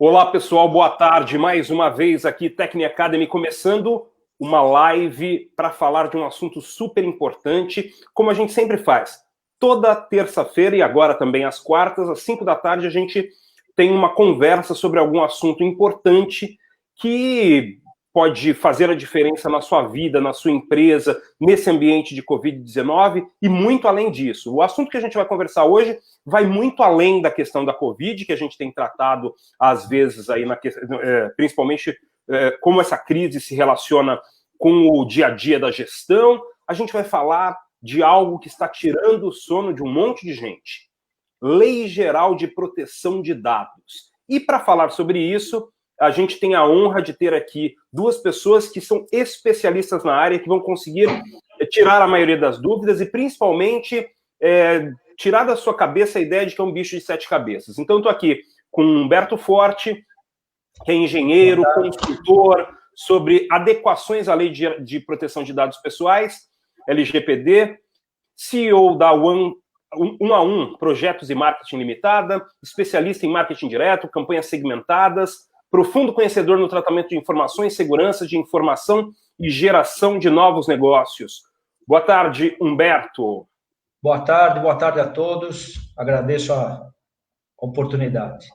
Olá, pessoal, boa tarde. Mais uma vez aqui, Techni Academy, começando uma live para falar de um assunto super importante, como a gente sempre faz. Toda terça-feira e agora também às quartas, às 5 da tarde, a gente tem uma conversa sobre algum assunto importante que pode fazer a diferença na sua vida, na sua empresa, nesse ambiente de Covid-19 e muito além disso. O assunto que a gente vai conversar hoje vai muito além da questão da Covid, que a gente tem tratado às vezes aí, principalmente como essa crise se relaciona com o dia a dia da gestão. A gente vai falar de algo que está tirando o sono de um monte de gente. Lei Geral de Proteção de Dados. E para falar sobre isso, a gente tem a honra de ter aqui duas pessoas que são especialistas na área, que vão conseguir tirar a maioria das dúvidas e, principalmente, tirar da sua cabeça a ideia de que é um bicho de 7 cabeças. Então, estou aqui com Humberto Forte, que é engenheiro, consultor sobre adequações à Lei de Proteção de Dados Pessoais, LGPD, CEO da 1 Projetos e Marketing Limitada, especialista em marketing direto, campanhas segmentadas, profundo conhecedor no tratamento de informações, segurança de informação e geração de novos negócios. Boa tarde, Humberto. Boa tarde a todos. Agradeço a oportunidade.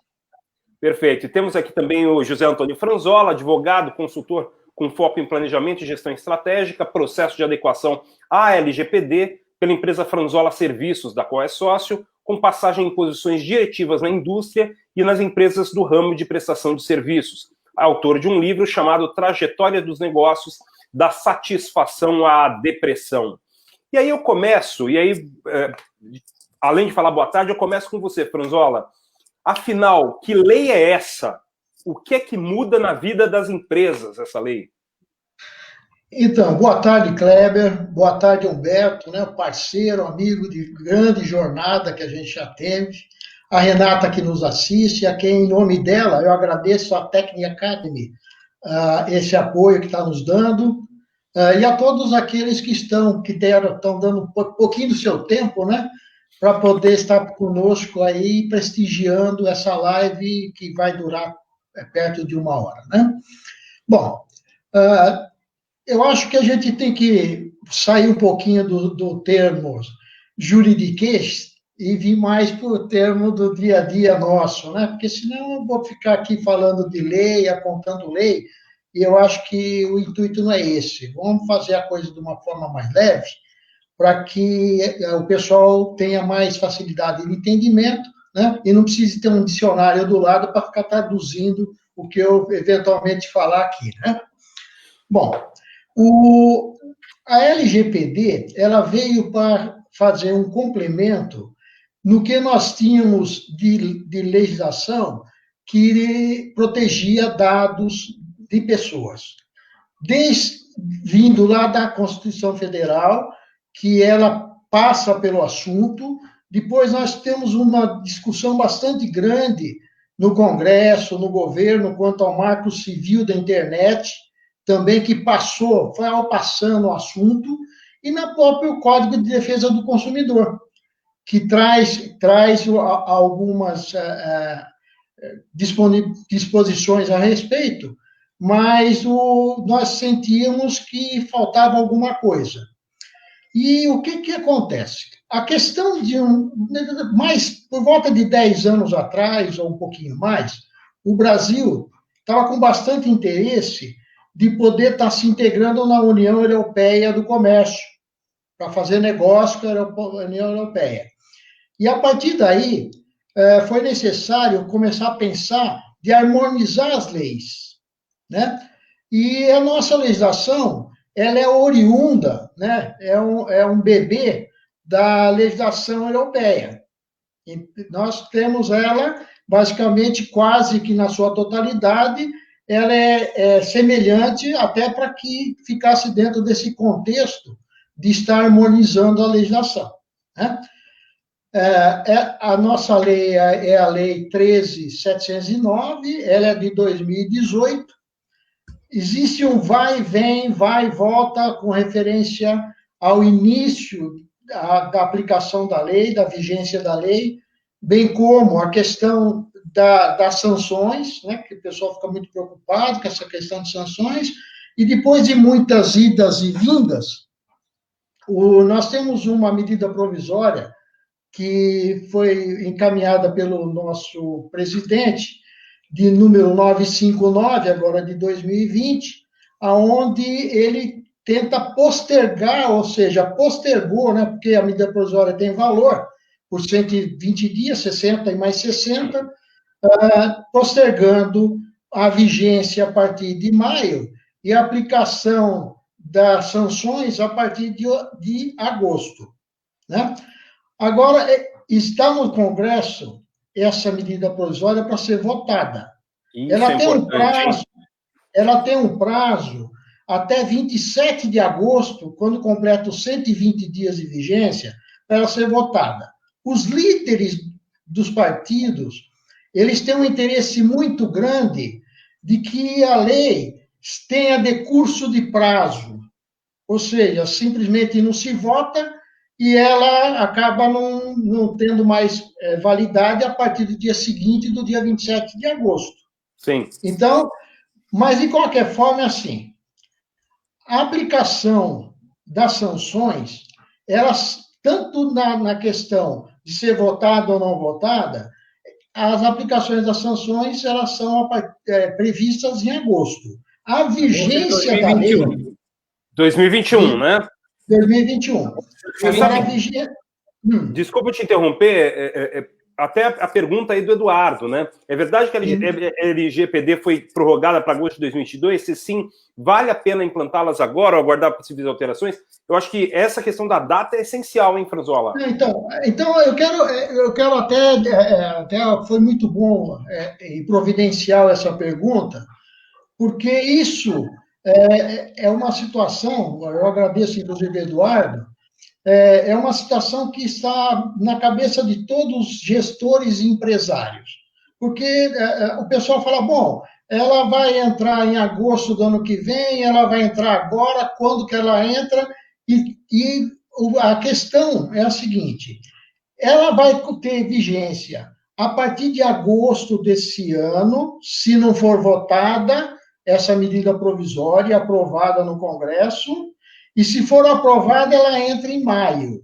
Perfeito. E temos aqui também o José Antônio Franzola, advogado, consultor com foco em planejamento e gestão estratégica, processo de adequação à LGPD, pela empresa Franzola Serviços, da qual é sócio, com passagem em posições diretivas na indústria e nas empresas do ramo de prestação de serviços. Autor de um livro chamado Trajetória dos Negócios, da Satisfação à Depressão. E aí eu começo, além de falar boa tarde, eu começo com você, Franzola. Afinal, que lei é essa? O que é que muda na vida das empresas, essa lei? Então, boa tarde, Kleber. Boa tarde, Humberto, né? Parceiro, amigo de grande jornada que a gente já teve. A Renata que nos assiste, a quem, em nome dela, eu agradeço a Techni Academy, esse apoio que está nos dando, e a todos aqueles que estão dando um pouquinho do seu tempo, né? Para poder estar conosco aí, prestigiando essa live que vai durar perto de 1 hora, né? Bom, eu acho que a gente tem que sair um pouquinho do termo juridiquês e vir mais para o termo do dia a dia nosso, né? Porque senão eu vou ficar aqui falando de lei, apontando lei, e eu acho que o intuito não é esse. Vamos fazer a coisa de uma forma mais leve, para que o pessoal tenha mais facilidade de entendimento, né? E não precise ter um dicionário do lado para ficar traduzindo o que eu eventualmente falar aqui, né? Bom, a LGPD, ela veio para fazer um complemento no que nós tínhamos de legislação que protegia dados de pessoas. Vindo lá da Constituição Federal, que ela passa pelo assunto, depois nós temos uma discussão bastante grande no Congresso, no governo, quanto ao marco civil da internet, também que foi passando o assunto, e na próprio Código de Defesa do Consumidor, que traz algumas disposições a respeito, mas nós sentíamos que faltava alguma coisa. E o que acontece? A questão por volta de 10 anos atrás, ou um pouquinho mais, o Brasil estava com bastante interesse de poder estar se integrando na União Europeia do Comércio, para fazer negócio com a União Europeia. E, a partir daí, foi necessário começar a pensar de harmonizar as leis, né? E a nossa legislação, ela é oriunda, né? É um bebê da legislação europeia. E nós temos ela, basicamente, quase que na sua totalidade, ela é semelhante até para que ficasse dentro desse contexto de estar harmonizando a legislação, né? A nossa lei é a Lei 13.709, ela é de 2018. Existe um vai e volta com referência ao início da aplicação da lei, da vigência da lei, bem como a questão das sanções, né, que o pessoal fica muito preocupado com essa questão de sanções, e depois de muitas idas e vindas, nós temos uma medida provisória que foi encaminhada pelo nosso presidente, de número 959, agora de 2020, aonde ele tenta postergar, ou seja, postergou, né, porque a medida provisória tem valor, por 120 dias, 60 e mais 60, postergando a vigência a partir de maio e a aplicação das sanções a partir de agosto, né? Agora, está no Congresso essa medida provisória para ser votada. Isso é importante. Ela tem um prazo até 27 de agosto, quando completa os 120 dias de vigência, para ela ser votada. Os líderes dos partidos, eles têm um interesse muito grande de que a lei tenha decurso de prazo, ou seja, simplesmente não se vota e ela acaba não tendo mais validade a partir do dia seguinte, do dia 27 de agosto. Sim. Então, mas de qualquer forma, é assim, a aplicação das sanções, elas, tanto na questão de ser votada ou não votada, as aplicações das sanções, elas são previstas em agosto. A vigência da lei... 2021, né? 2021. Agora, a vigência... Desculpa te interromper, até a pergunta aí do Eduardo, né? É verdade que a LGPD foi prorrogada para agosto de 2022? Se sim, vale a pena implantá-las agora ou aguardar possíveis alterações? Eu acho que essa questão da data é essencial, hein, Franzola? Então eu quero até foi muito bom e providencial essa pergunta, porque isso é uma situação, eu agradeço inclusive Eduardo, é uma situação que está na cabeça de todos os gestores e empresários. Porque o pessoal fala, bom, ela vai entrar em agosto do ano que vem, ela vai entrar agora, quando que ela entra? E a questão é a seguinte, ela vai ter vigência a partir de agosto desse ano, se não for votada essa medida provisória aprovada no Congresso, e se for aprovada, ela entra em maio.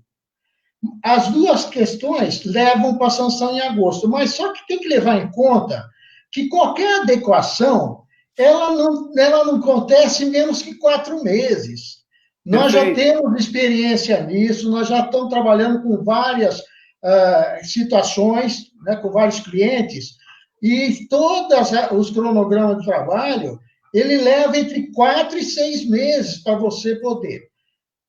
As duas questões levam para a sanção em agosto, mas só que tem que levar em conta que qualquer adequação, ela não acontece em menos que 4 meses. Nós já temos experiência nisso, nós já estamos trabalhando com várias situações, né, com vários clientes, e todos os cronogramas de trabalho, ele leva entre 4 e 6 meses para você poder.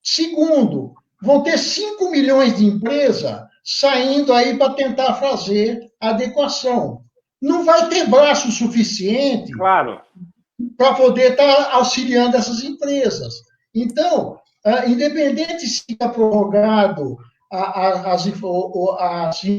Segundo, vão ter 5 milhões de empresas saindo aí para tentar fazer adequação. Não vai ter braço suficiente para poder estar auxiliando essas empresas. Então, independente se está prorrogado as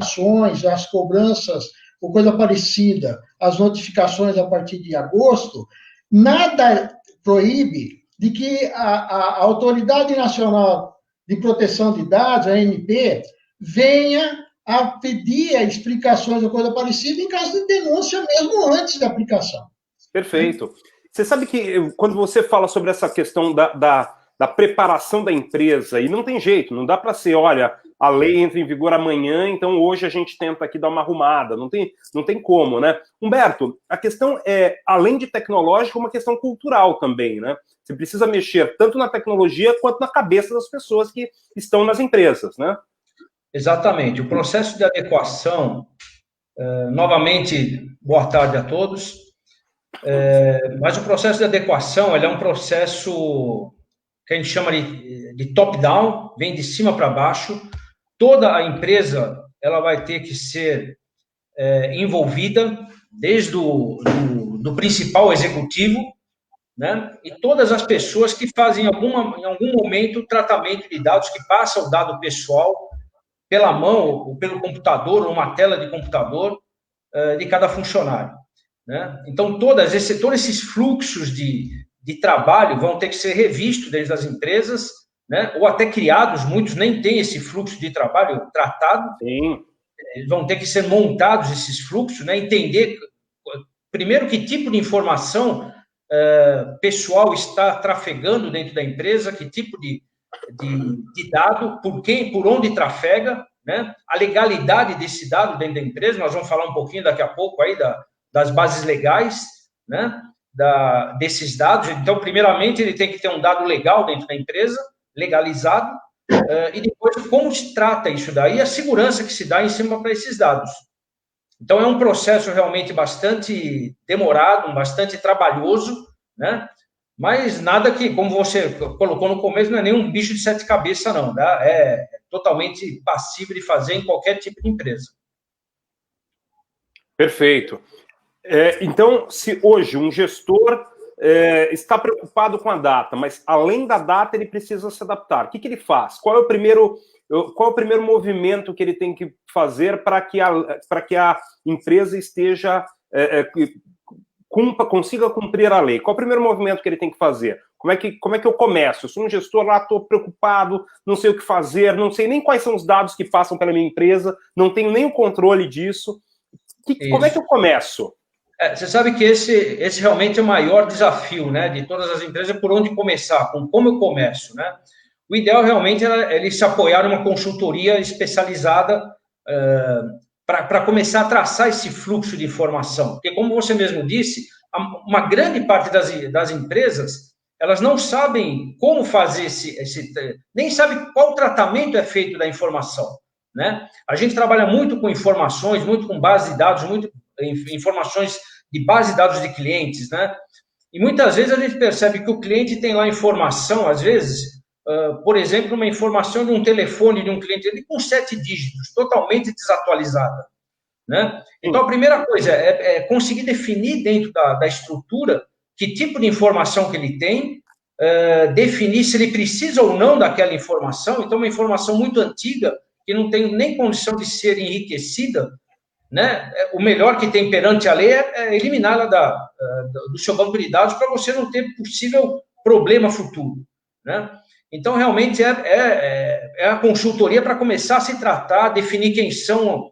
ações, as cobranças, ou coisa parecida, as notificações a partir de agosto, nada proíbe de que a Autoridade Nacional de Proteção de Dados, a ANP, venha a pedir explicações ou coisa parecida em caso de denúncia mesmo antes da aplicação. Perfeito. Você sabe que quando você fala sobre essa questão da preparação da empresa, e não tem jeito, não dá para ser, olha, a lei entra em vigor amanhã, então hoje a gente tenta aqui dar uma arrumada, não tem como, né? Humberto, a questão é, além de tecnológica, uma questão cultural também, né? Você precisa mexer tanto na tecnologia quanto na cabeça das pessoas que estão nas empresas, né? Exatamente. O processo de adequação, novamente, boa tarde a todos, mas o processo de adequação, ele é um processo que a gente chama de top-down, vem de cima para baixo. Toda a empresa ela vai ter que ser envolvida, desde do principal executivo, né? E todas as pessoas que fazem em algum momento o tratamento de dados, que passam o dado pessoal pela mão, ou pelo computador, ou uma tela de computador de cada funcionário, né? Então, todos esses fluxos de trabalho vão ter que ser revistos desde as empresas, né? Ou até criados, muitos nem têm esse fluxo de trabalho tratado. Sim. vão ter que ser montados esses fluxos, né? Entender, primeiro, que tipo de informação pessoal está trafegando dentro da empresa, que tipo de dado, por quem, por onde trafega, né? A legalidade desse dado dentro da empresa, nós vamos falar um pouquinho daqui a pouco aí das bases legais, né? Desses dados. Então, primeiramente, ele tem que ter um dado legal dentro da empresa, legalizado, e depois como se trata isso daí, a segurança que se dá em cima para esses dados. Então, é um processo realmente bastante demorado, bastante trabalhoso, né? Mas nada que, como você colocou no começo, não é nenhum bicho de 7 cabeças, não. Tá? É totalmente passível de fazer em qualquer tipo de empresa. Perfeito. Então, se hoje um gestor está preocupado com a data, mas além da data ele precisa se adaptar, o que ele faz? Qual é o primeiro movimento que ele tem que fazer para que a empresa esteja consiga cumprir a lei? Qual é o primeiro movimento que ele tem que fazer? Como é que eu começo? Eu sou um gestor lá, estou preocupado, não sei o que fazer, não sei nem quais são os dados que passam pela minha empresa, não tenho nem o controle disso. Como é que eu começo? Você sabe que esse realmente é o maior desafio, né, de todas as empresas, por onde começar, como eu começo, né? O ideal realmente é ele se apoiar numa consultoria especializada para começar a traçar esse fluxo de informação. Porque, como você mesmo disse, uma grande parte das empresas, elas não sabem como fazer nem sabem qual tratamento é feito da informação, né? A gente trabalha muito com informações, muito com base de dados, muito informações de base de dados de clientes, né? E muitas vezes a gente percebe que o cliente tem lá informação, às vezes, por exemplo, uma informação de um telefone de um cliente com 7 dígitos, totalmente desatualizada, né? Então, a primeira coisa é conseguir definir dentro da estrutura que tipo de informação que ele tem, definir se ele precisa ou não daquela informação. Então, uma informação muito antiga, que não tem nem condição de ser enriquecida, né? O melhor que tem perante a lei é eliminá-la do seu banco de dados para você não ter possível problema futuro, né? Então, realmente, é a consultoria para começar a se tratar, definir quem são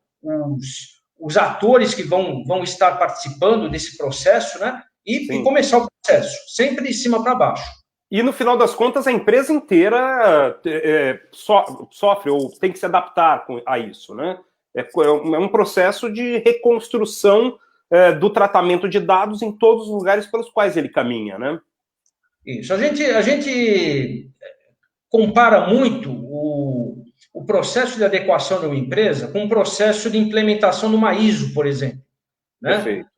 os atores que vão estar participando desse processo, né? E começar o processo, sempre de cima para baixo. E, no final das contas, a empresa inteira sofre ou tem que se adaptar a isso, né? É um processo de reconstrução do tratamento de dados em todos os lugares pelos quais ele caminha, né? Isso. A gente compara muito o processo de adequação de uma empresa com o processo de implementação de uma ISO, por exemplo, né? Perfeito.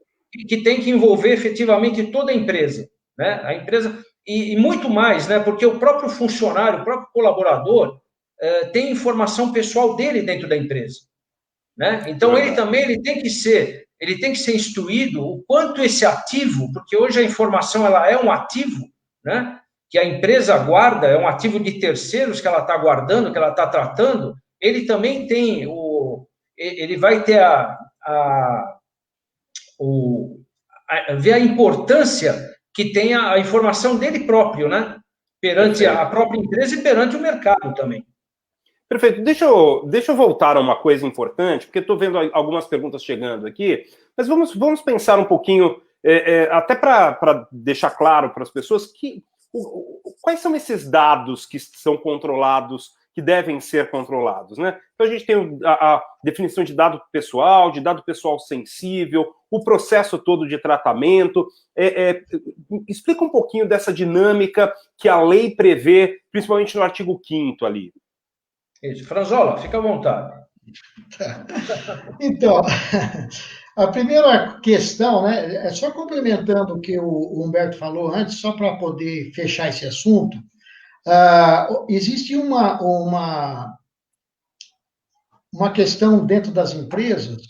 Que tem que envolver efetivamente toda a empresa, né? A empresa e muito mais, né? Porque o próprio funcionário, o próprio colaborador tem informação pessoal dele dentro da empresa, né? Então ele tem que ser instruído o quanto esse ativo, porque hoje a informação ela é um ativo, né? Que a empresa guarda, é um ativo de terceiros que ela está guardando, que ela está tratando. Ele também tem ele vai ter ver a importância que tem a informação dele próprio, né? Perante a própria empresa e perante o mercado também. Perfeito. Deixa eu voltar a uma coisa importante, porque estou vendo algumas perguntas chegando aqui, mas vamos pensar um pouquinho, até para deixar claro para as pessoas, quais são esses dados que são controlados, que devem ser controlados, né? Então, a gente tem a definição de dado pessoal sensível, o processo todo de tratamento. Explica um pouquinho dessa dinâmica que a lei prevê, principalmente no artigo 5º ali. Isso. Franzola, fica à vontade. Então, a primeira questão, né, só complementando o que o Humberto falou antes, só para poder fechar esse assunto, existe uma questão dentro das empresas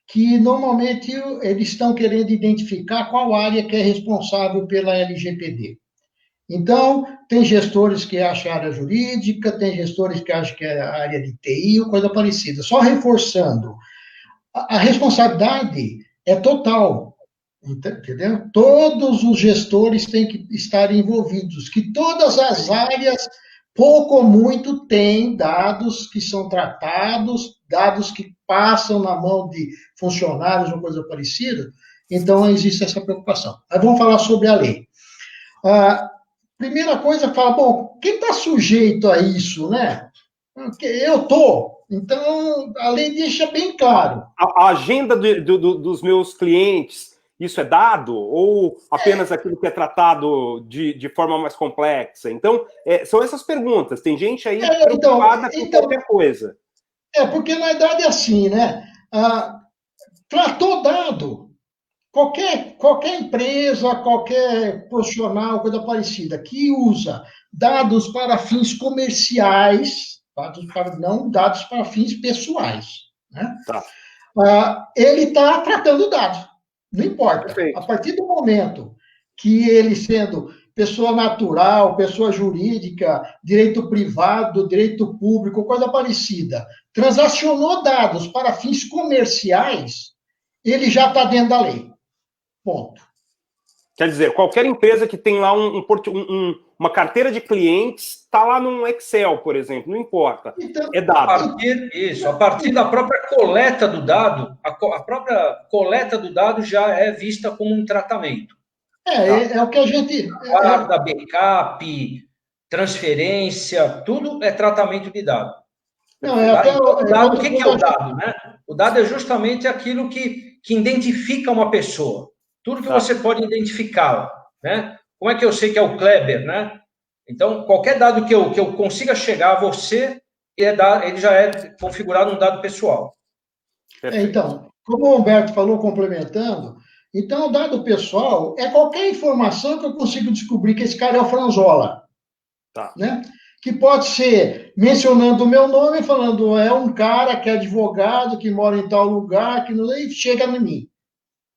que, normalmente, eles estão querendo identificar qual área que é responsável pela LGPD. Então, tem gestores que acham a área jurídica, tem gestores que acham que é a área de TI ou coisa parecida. Só reforçando, a responsabilidade é total, entendeu? Todos os gestores têm que estar envolvidos, que todas as áreas, pouco ou muito, têm dados que são tratados dados que passam na mão de funcionários ou coisa parecida, então existe essa preocupação. Mas vamos falar sobre a lei. A primeira coisa, fala, bom, quem está sujeito a isso, né? Eu estou. Então, a lei deixa bem claro. A agenda dos meus clientes, isso é dado? Ou apenas aquilo que é tratado de forma mais complexa? Então, são essas perguntas. Tem gente aí preocupada com qualquer coisa. Porque na verdade é assim, né? Tratou dado. Qualquer empresa, qualquer profissional, coisa parecida, que usa dados para fins comerciais, não dados para fins pessoais, né? Tá. Ele está tratando dados, não importa. Perfeito. A partir do momento que ele, sendo pessoa natural, pessoa jurídica, direito privado, direito público, coisa parecida, transacionou dados para fins comerciais, ele já está dentro da lei. Ponto. Quer dizer, qualquer empresa que tem lá uma carteira de clientes, está lá num Excel, por exemplo, não importa. Então, é dado. A partir da própria coleta do dado, a própria coleta do dado já é vista como um tratamento. É o que a gente... Guarda, backup, transferência, tudo é tratamento de dado. Não, o que é o dado, né? O dado é justamente aquilo que identifica uma pessoa. Tudo que você pode identificá-la, né? Como é que eu sei que é o Kleber, né? Então, qualquer dado que eu consiga chegar a você, ele já é configurado um dado pessoal. Então, como o Humberto falou, complementando, então o dado pessoal é qualquer informação que eu consigo descobrir que esse cara é o Franzola. Né? Que pode ser mencionando o meu nome, falando é um cara que é advogado, que mora em tal lugar, que não e chega em mim.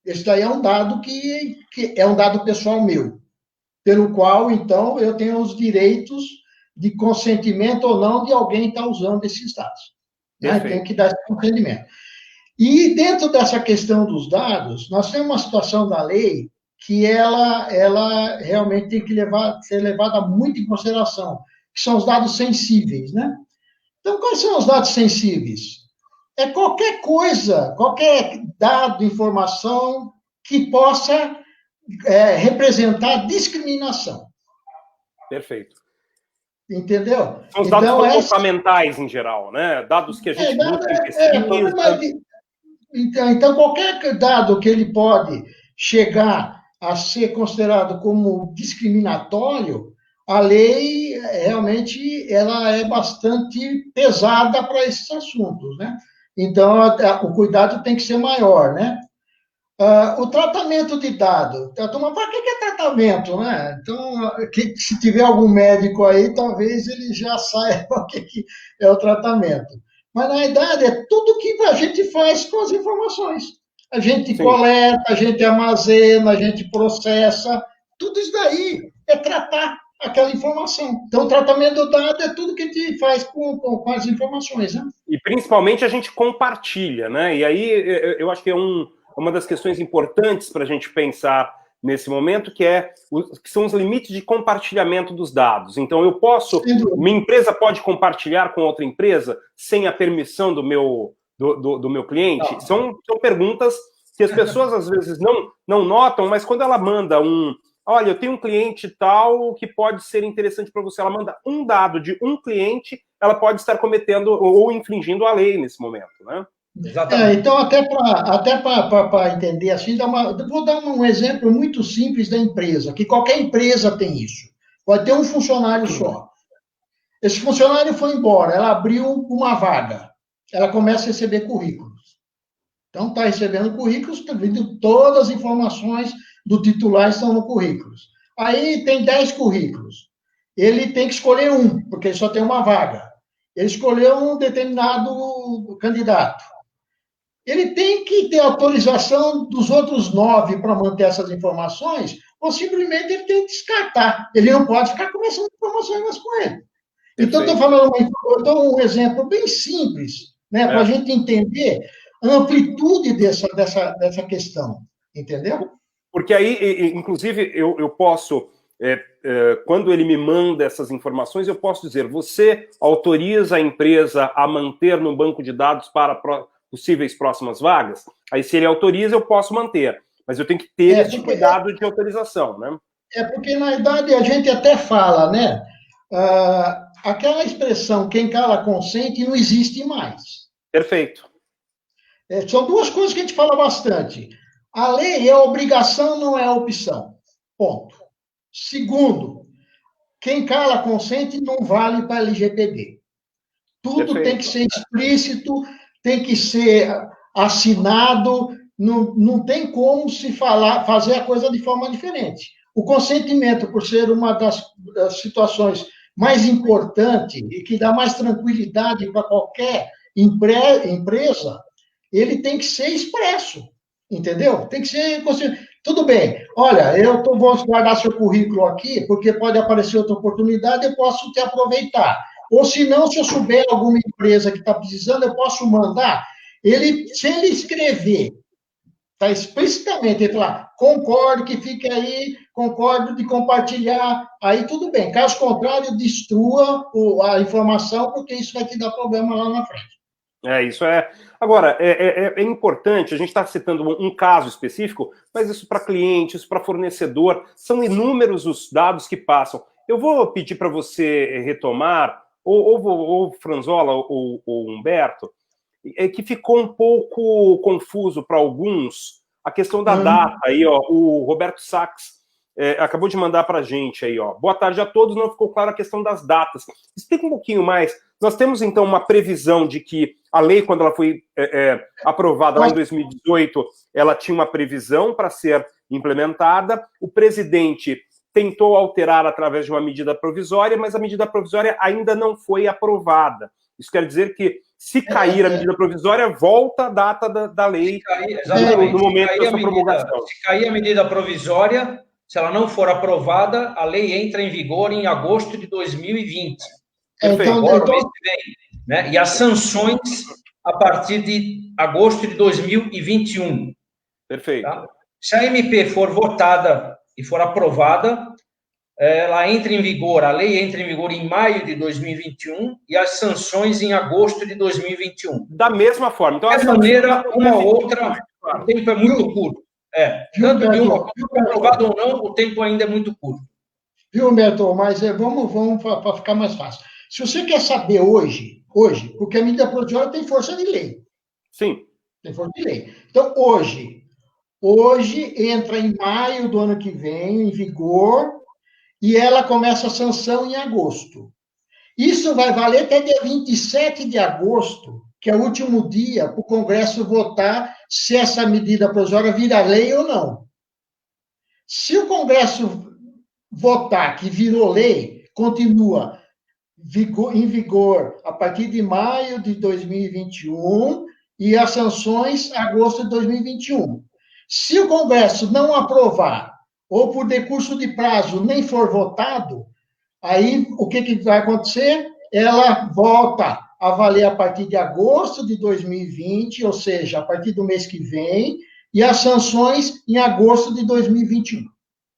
Esse daí é um dado que é um dado pessoal meu, pelo qual, então, eu tenho os direitos de consentimento ou não de alguém estar usando esses dados. Né? Tem que dar esse consentimento. E dentro dessa questão dos dados, nós temos uma situação da lei que ela realmente tem que ser levada muito em consideração, que são os dados sensíveis, né? Então, quais são os dados sensíveis? É qualquer coisa, qualquer dado, informação que possa representar discriminação. Perfeito. Entendeu? São os dados comportamentais, em geral, né? Dados que a gente busca em pesquisa. Então, qualquer dado que ele pode chegar a ser considerado como discriminatório, a lei realmente ela é bastante pesada para esses assuntos, né? Então, o cuidado tem que ser maior, né? O tratamento de dado. Mas para que é tratamento, né? Então, se tiver algum médico aí, talvez ele já saiba o que é o tratamento. Mas, na verdade, é tudo que a gente faz com as informações. A gente coleta, a gente armazena, a gente processa. Tudo isso daí é tratar aquela informação. Então, o tratamento do dado é tudo que a gente faz com as informações, né? E, principalmente, a gente compartilha, né? E aí, eu acho que é uma das questões importantes para a gente pensar nesse momento, que são os limites de compartilhamento dos dados. Então, minha empresa pode compartilhar com outra empresa sem a permissão do meu cliente? São perguntas que as pessoas, às vezes, não notam, mas quando ela manda olha, eu tenho um cliente tal que pode ser interessante para você, ela manda um dado de um cliente, ela pode estar cometendo ou infringindo a lei nesse momento, né? Então, até para entender assim, vou dar um exemplo muito simples da empresa, que qualquer empresa tem isso. Pode ter um funcionário só. Esse funcionário foi embora, ela abriu uma vaga, ela começa a receber currículos. Então, está recebendo currículos, está vendo todas as informações do titular estão no currículo. Aí tem 10 currículos. Ele tem que escolher um, porque ele só tem uma vaga. Ele escolheu um determinado candidato. Ele tem que ter autorização dos outros 9 para manter essas informações, ou simplesmente ele tem que descartar. Ele não pode ficar começando informações mais com ele. Então, estou falando um exemplo bem simples, né, para a gente entender a amplitude dessa questão, entendeu? Porque aí, inclusive, eu posso quando ele me manda essas informações, eu posso dizer, você autoriza a empresa a manter no banco de dados para possíveis próximas vagas? Aí, se ele autoriza, eu posso manter. Mas eu tenho que ter esse cuidado de autorização, né? Porque, na verdade, a gente até fala, né? Aquela expressão, quem cala consente, não existe mais. Perfeito. São duas coisas que a gente fala bastante. A lei é obrigação, não é opção. Ponto. Segundo, quem cala consente não vale para a LGPD. Tudo Perfeito. Tem que ser explícito, tem que ser assinado, não tem como se fazer a coisa de forma diferente. O consentimento, por ser uma das situações mais importantes e que dá mais tranquilidade para qualquer empresa, ele tem que ser expresso, entendeu? Tem que ser... Tudo bem, olha, vou guardar seu currículo aqui, porque pode aparecer outra oportunidade, eu posso te aproveitar. Ou se não, se eu souber alguma empresa que está precisando, eu posso mandar. Se ele escrever, está explicitamente, ele fala, concordo que fique aí, concordo de compartilhar, aí tudo bem. Caso contrário, destrua a informação, porque isso vai te dar problema lá na frente. Isso é. Agora, é importante, a gente está citando um caso específico, mas isso para cliente, isso para fornecedor, são inúmeros os dados que passam. Eu vou pedir para você retomar, ou Franzola, ou Humberto, que ficou um pouco confuso para alguns, a questão da data. Aí, ó, o Roberto Sachs acabou de mandar para a gente aí, ó. Boa tarde a todos, não ficou clara a questão das datas. Explica um pouquinho mais. Nós temos, então, uma previsão de que a lei, quando ela foi aprovada lá em 2018, ela tinha uma previsão para ser implementada. O presidente tentou alterar através de uma medida provisória, mas a medida provisória ainda não foi aprovada. Isso quer dizer que, se cair a medida provisória, volta a data da lei no momento da sua promulgação. Se cair a medida provisória, se ela não for aprovada, a lei entra em vigor em agosto de 2020. Agora, o mês que vem, né? E as sanções a partir de agosto de 2021. Perfeito. Tá? Se a MP for votada e for aprovada, ela entra em vigor, a lei entra em vigor em maio de 2021 e as sanções em agosto de 2021. Da mesma forma. Então, de maneira, uma ou outra, o tempo é muito curto. Tanto de uma, aprovado ou não, o tempo ainda é muito curto. Viu, Humberto? Mas vamos para ficar mais fácil. Se você quer saber hoje, porque a medida provisória tem força de lei. Sim. Tem força de lei. Então, hoje entra em maio do ano que vem, em vigor, e ela começa a sanção em agosto. Isso vai valer até dia 27 de agosto, que é o último dia para o Congresso votar se essa medida provisória vira lei ou não. Se o Congresso votar que virou lei, continua em vigor a partir de maio de 2021 e as sanções agosto de 2021. Se o Congresso não aprovar ou por decurso de prazo nem for votado, aí o que vai acontecer? Ela volta a valer a partir de agosto de 2020, ou seja, a partir do mês que vem, e as sanções em agosto de 2021.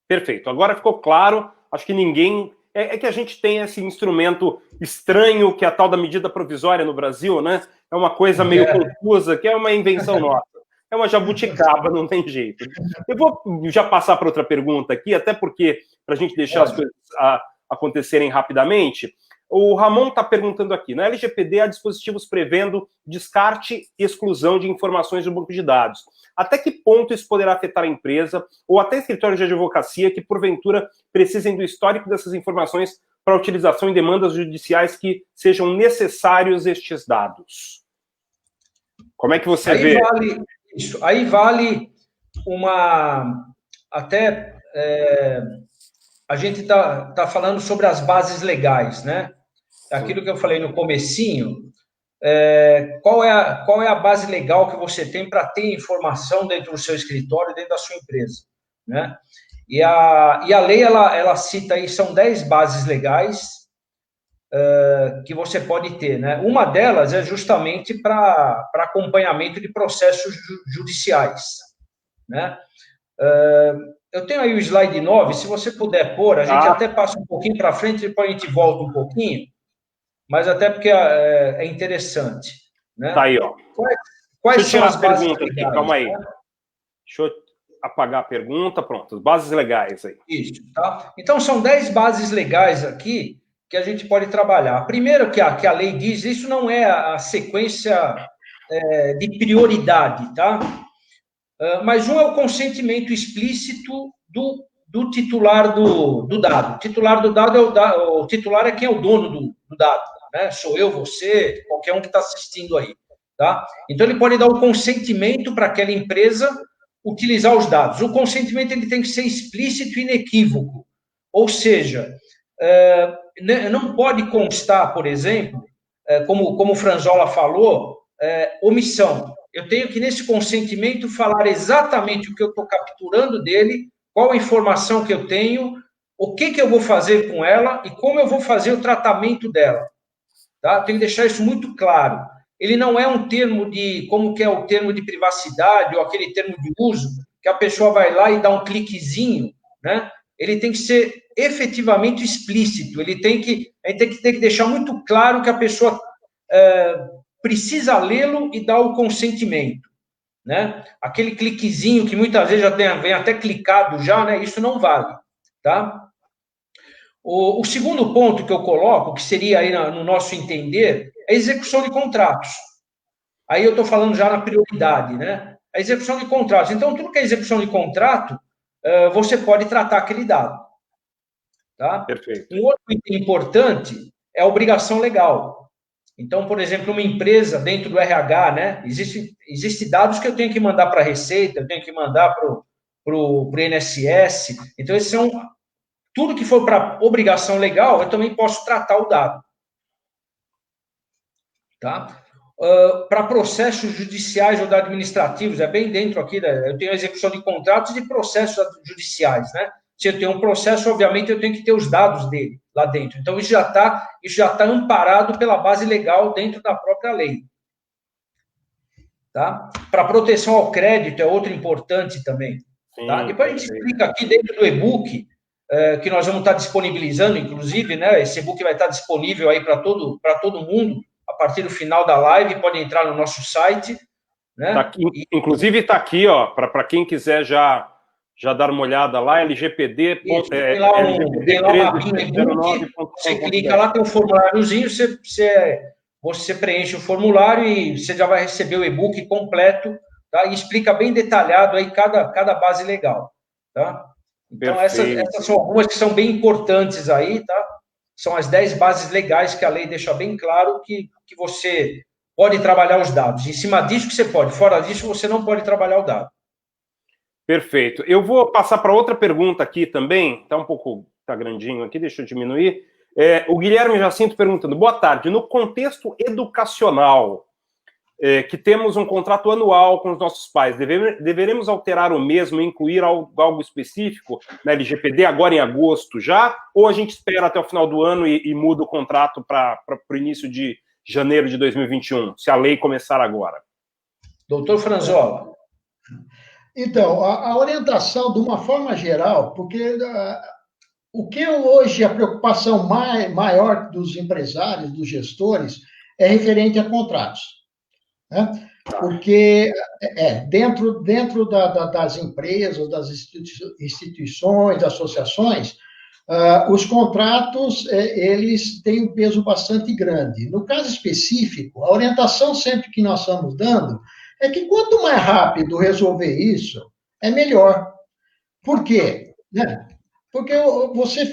Perfeito. Agora ficou claro, acho que ninguém... É que a gente tem esse instrumento estranho, que é a tal da medida provisória no Brasil, né? É uma coisa meio confusa, que é uma invenção nossa. É uma jabuticaba, não tem jeito. Eu vou já passar para outra pergunta aqui, até porque, para a gente deixar as coisas acontecerem rapidamente, o Ramon está perguntando aqui, na LGPD há dispositivos prevendo descarte e exclusão de informações do banco de dados. Até que ponto isso poderá afetar a empresa ou até escritórios de advocacia que, porventura, precisem do histórico dessas informações para utilização em demandas judiciais que sejam necessários estes dados? Como é que você vê? Aí vale uma... Até a gente está falando sobre as bases legais, né? Aquilo que eu falei no comecinho, qual é a base legal que você tem para ter informação dentro do seu escritório, dentro da sua empresa, né? E a lei, ela cita aí, são 10 bases legais que você pode ter, né? Uma delas é justamente para acompanhamento de processos judiciais, né? Eu tenho aí o slide 9, se você puder pôr, a gente até passa um pouquinho para frente, depois a gente volta um pouquinho, mas até porque é interessante. Né? Tá aí, ó. Quais são as bases legais? Aqui, calma aí. Né? Deixa eu apagar a pergunta, pronto. As bases legais aí. Isso, tá? Então, são 10 bases legais aqui que a gente pode trabalhar. Primeiro que a lei diz, isso não é a sequência de prioridade, tá? Mas um é o consentimento explícito do titular do dado. O titular do dado o titular é quem é o dono do dado, né? Sou eu, você, qualquer um que está assistindo aí, tá? Então, ele pode dar o consentimento para aquela empresa utilizar os dados. O consentimento ele tem que ser explícito e inequívoco. Ou seja, não pode constar, por exemplo, como o Franzola falou, omissão. Eu tenho que, nesse consentimento, falar exatamente o que eu estou capturando dele, qual a informação que eu tenho, o que eu vou fazer com ela e como eu vou fazer o tratamento dela. Tá? Tenho que deixar isso muito claro. Ele não é um termo como que é o termo de privacidade ou aquele termo de uso, que a pessoa vai lá e dá um cliquezinho, né? Ele tem que ser efetivamente explícito. A gente tem que deixar muito claro que a pessoa precisa lê-lo e dar o consentimento, né? Aquele cliquezinho que muitas vezes vem até clicado já, né? Isso não vale, tá? O segundo ponto que eu coloco, que seria aí no nosso entender, é a execução de contratos. Aí eu estou falando já na prioridade, né? A execução de contratos. Então, tudo que é execução de contrato, você pode tratar aquele dado. Tá? Perfeito. Um outro item importante é a obrigação legal. Então, por exemplo, uma empresa dentro do RH, né? Existem dados que eu tenho que mandar para a Receita, eu tenho que mandar para o INSS. Então, esses são tudo que for para obrigação legal, eu também posso tratar o dado. Tá? Para processos judiciais ou administrativos, é bem dentro aqui, eu tenho a execução de contratos e processos judiciais, né? Se eu tenho um processo, obviamente, eu tenho que ter os dados dele lá dentro. Então, isso já está amparado pela base legal dentro da própria lei. Tá? Para proteção ao crédito, é outro importante também. Sim, tá? Depois a gente explica aqui dentro do e-book, que nós vamos estar disponibilizando, inclusive, né? Esse e-book vai estar disponível aí para todo mundo, a partir do final da live, pode entrar no nosso site. Né? Tá aqui, inclusive está aqui, ó, para quem quiser já dar uma olhada lá, LGPD. Tem lá uma mapinha e-book, você clica lá, tem um formuláriozinho, você preenche o formulário e você já vai receber o e-book completo, tá? E explica bem detalhado aí cada base legal, tá? Então, essas são algumas que são bem importantes aí, tá? São as 10 bases legais que a lei deixa bem claro que você pode trabalhar os dados. Em cima disso que você pode, fora disso você não pode trabalhar o dado. Perfeito. Eu vou passar para outra pergunta aqui também, tá grandinho aqui, deixa eu diminuir. O Guilherme Jacinto perguntando, boa tarde, no contexto educacional, que temos um contrato anual com os nossos pais, deveremos alterar o mesmo e incluir algo específico na LGPD agora em agosto já? Ou a gente espera até o final do ano e muda o contrato para o início de janeiro de 2021, se a lei começar agora? Doutor Franzola. Então, a orientação, de uma forma geral, porque o que hoje a preocupação maior dos empresários, dos gestores, é referente a contratos. Né? Porque dentro das empresas, das instituições, associações, os contratos eles têm um peso bastante grande. No caso específico, a orientação sempre que nós estamos dando é que quanto mais rápido resolver isso, é melhor. Por quê? Né? Porque você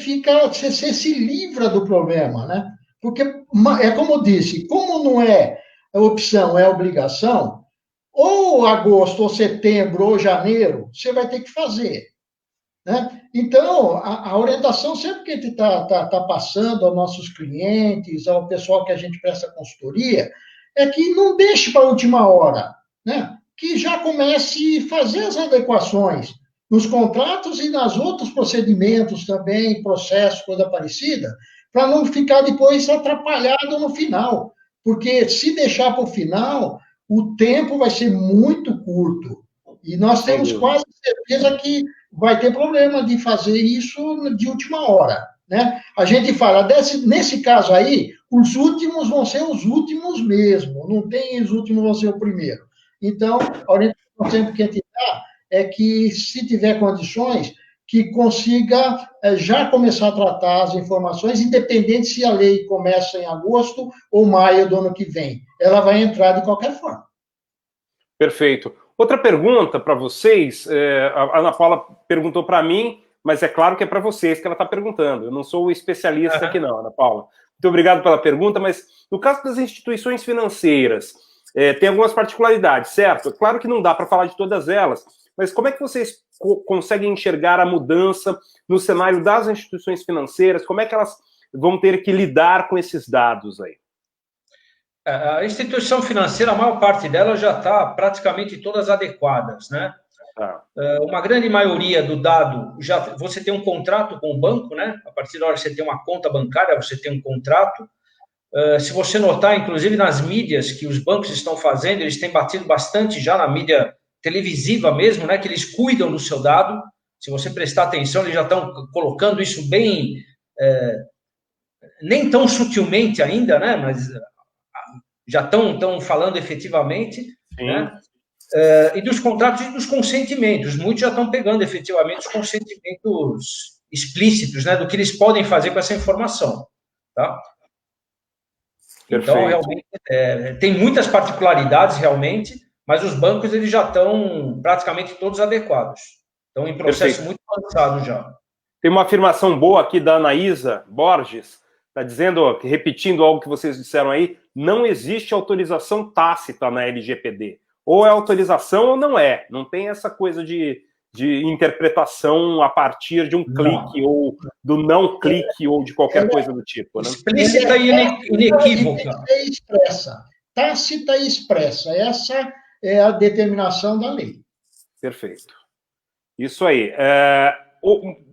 se livra do problema, né? Porque é como eu disse, como não é opção, é obrigação, ou agosto, ou setembro, ou janeiro, você vai ter que fazer. Né? Então, a orientação sempre que a gente está passando aos nossos clientes, ao pessoal que a gente presta consultoria, é que não deixe para a última hora, né? Que já comece a fazer as adequações nos contratos e nos outros procedimentos também, processos, coisa parecida, para não ficar depois atrapalhado no final. Porque se deixar para o final, o tempo vai ser muito curto. E nós temos quase certeza que vai ter problema de fazer isso de última hora, né? A gente fala, nesse caso aí, os últimos vão ser os últimos mesmo, não tem os últimos vão ser o primeiro. Então, a orientação sempre que a gente dá é que, se tiver condições, que consiga já começar a tratar as informações, independente se a lei começa em agosto ou maio do ano que vem. Ela vai entrar de qualquer forma. Perfeito. Outra pergunta para vocês, a Ana Paula perguntou para mim, mas é claro que é para vocês que ela está perguntando. Eu não sou o especialista aqui não, Ana Paula. Muito obrigado pela pergunta, mas no caso das instituições financeiras, tem algumas particularidades, certo? É claro que não dá para falar de todas elas, mas como é que vocês conseguem enxergar a mudança no cenário das instituições financeiras? Como é que elas vão ter que lidar com esses dados aí? A instituição financeira, a maior parte dela já está praticamente todas adequadas, né? Tá. Uma grande maioria do dado, você tem um contrato com o banco, né? A partir da hora que você tem uma conta bancária, você tem um contrato. Se você notar, inclusive nas mídias que os bancos estão fazendo, eles têm batido bastante já na mídia televisiva mesmo, né? Que eles cuidam do seu dado. Se você prestar atenção, eles já estão colocando isso bem, nem tão sutilmente ainda, né? Mas já estão falando efetivamente, né? E dos contratos e dos consentimentos. Muitos já estão pegando efetivamente os consentimentos explícitos, né? Do que eles podem fazer com essa informação, tá? Perfeito. Então, realmente, tem muitas particularidades, realmente, mas os bancos eles já estão praticamente todos adequados. Estão em processo muito avançado já. Tem uma afirmação boa aqui da Anaísa Borges, está dizendo, repetindo algo que vocês disseram aí, não existe autorização tácita na LGPD. Ou é autorização ou não é. Não tem essa coisa de interpretação a partir de um clique, ou do não clique, ou de qualquer coisa do tipo. Né? Explícita e inequívoca. Expressa. Tácita e expressa. Essa é a determinação da lei. Perfeito. Isso aí.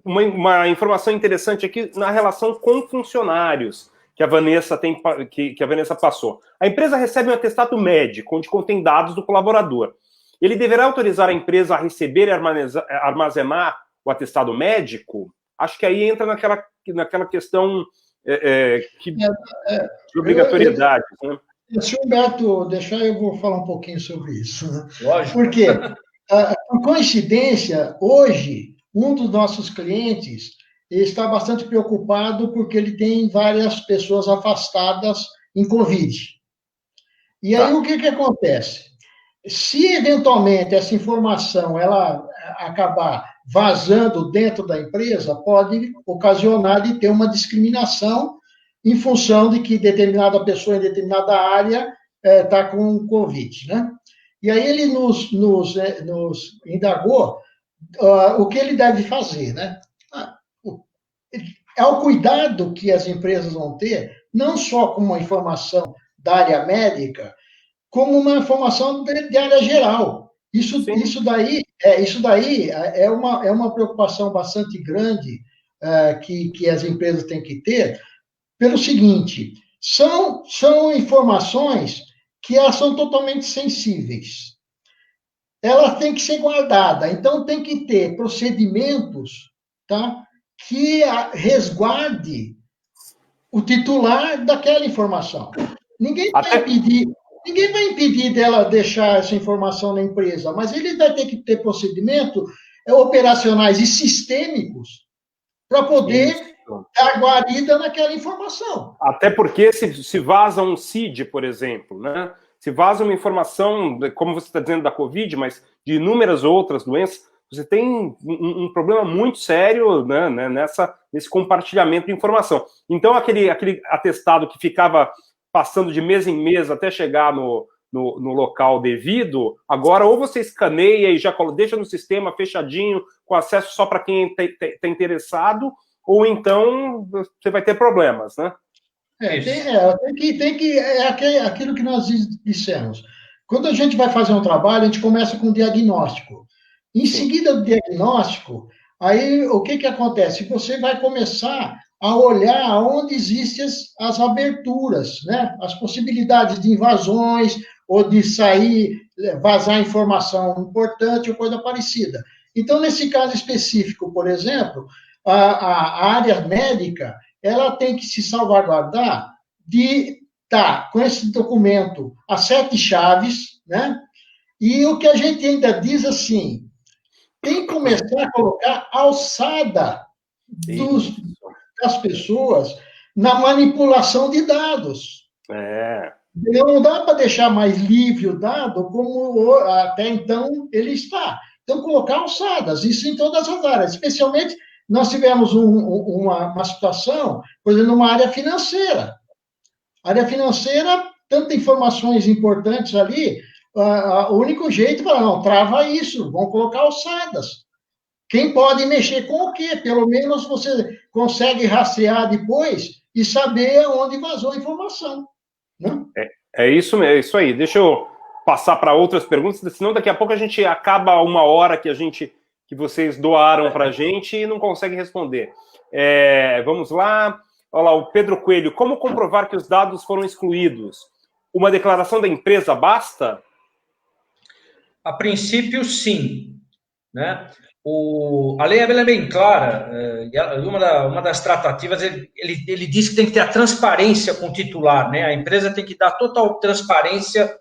Uma informação interessante aqui na relação com funcionários que a Vanessa que a Vanessa passou. A empresa recebe um atestado médico, onde contém dados do colaborador. Ele deverá autorizar a empresa a receber e armazenar o atestado médico? Acho que aí entra naquela questão de obrigatoriedade. Né? Se o Humberto deixar, eu vou falar um pouquinho sobre isso. Né? Lógico. Porque, por coincidência, hoje, um dos nossos clientes está bastante preocupado porque ele tem várias pessoas afastadas em Covid. E aí, o que acontece? Se, eventualmente, essa informação ela acabar vazando dentro da empresa, pode ocasionar de ter uma discriminação em função de que determinada pessoa em determinada área está com Covid, né? E aí ele nos indagou o que ele deve fazer, né? É o cuidado que as empresas vão ter, não só com uma informação da área médica, como uma informação de área geral. Isso daí é uma preocupação bastante grande que as empresas têm que ter, pelo seguinte, são informações que elas são totalmente sensíveis. Elas têm que ser guardadas, então tem que ter procedimentos, tá, que resguarde o titular daquela informação. Ninguém vai impedir dela deixar essa informação na empresa, mas ele vai ter que ter procedimentos operacionais e sistêmicos para poder dar guarida naquela informação. Até porque se vaza um CID, por exemplo, né? Se vaza uma informação, como você está dizendo da Covid, mas de inúmeras outras doenças, você tem um problema muito sério, né, nesse compartilhamento de informação. Então, aquele atestado que ficava passando de mês em mês até chegar no local devido, agora ou você escaneia e já deixa no sistema fechadinho, com acesso só para quem está interessado, ou então você vai ter problemas, né? Aquilo que nós dissemos. Quando a gente vai fazer um trabalho, a gente começa com o diagnóstico. Em seguida do diagnóstico, aí o que acontece? Você vai começar a olhar onde existem as aberturas, né? As possibilidades de invasões ou de sair vazar informação importante ou coisa parecida. Então, nesse caso específico, por exemplo, a área médica, ela tem que se salvaguardar de estar com esse documento a 7 chaves, né? E o que a gente ainda diz assim, tem que começar a colocar alçada das pessoas na manipulação de dados. Não dá para deixar mais livre o dado como até então ele está. Então, colocar alçadas, isso em todas as áreas. Especialmente, nós tivemos uma situação, por exemplo, numa área financeira. Área financeira, tantas informações importantes ali, o único jeito é falar, não, trava isso, vamos colocar alçadas. Quem pode mexer com o quê? Pelo menos você consegue rastrear depois e saber onde vazou a informação. Né? É isso mesmo, é isso aí. Deixa eu passar para outras perguntas, senão daqui a pouco a gente acaba uma hora que vocês doaram para a gente e não consegue responder. Vamos lá. Olha lá, o Pedro Coelho. Como comprovar que os dados foram excluídos? Uma declaração da empresa basta? A princípio, sim. Né? A lei é bem clara. Uma das tratativas, ele diz que tem que ter a transparência com o titular. Né? A empresa tem que dar total transparência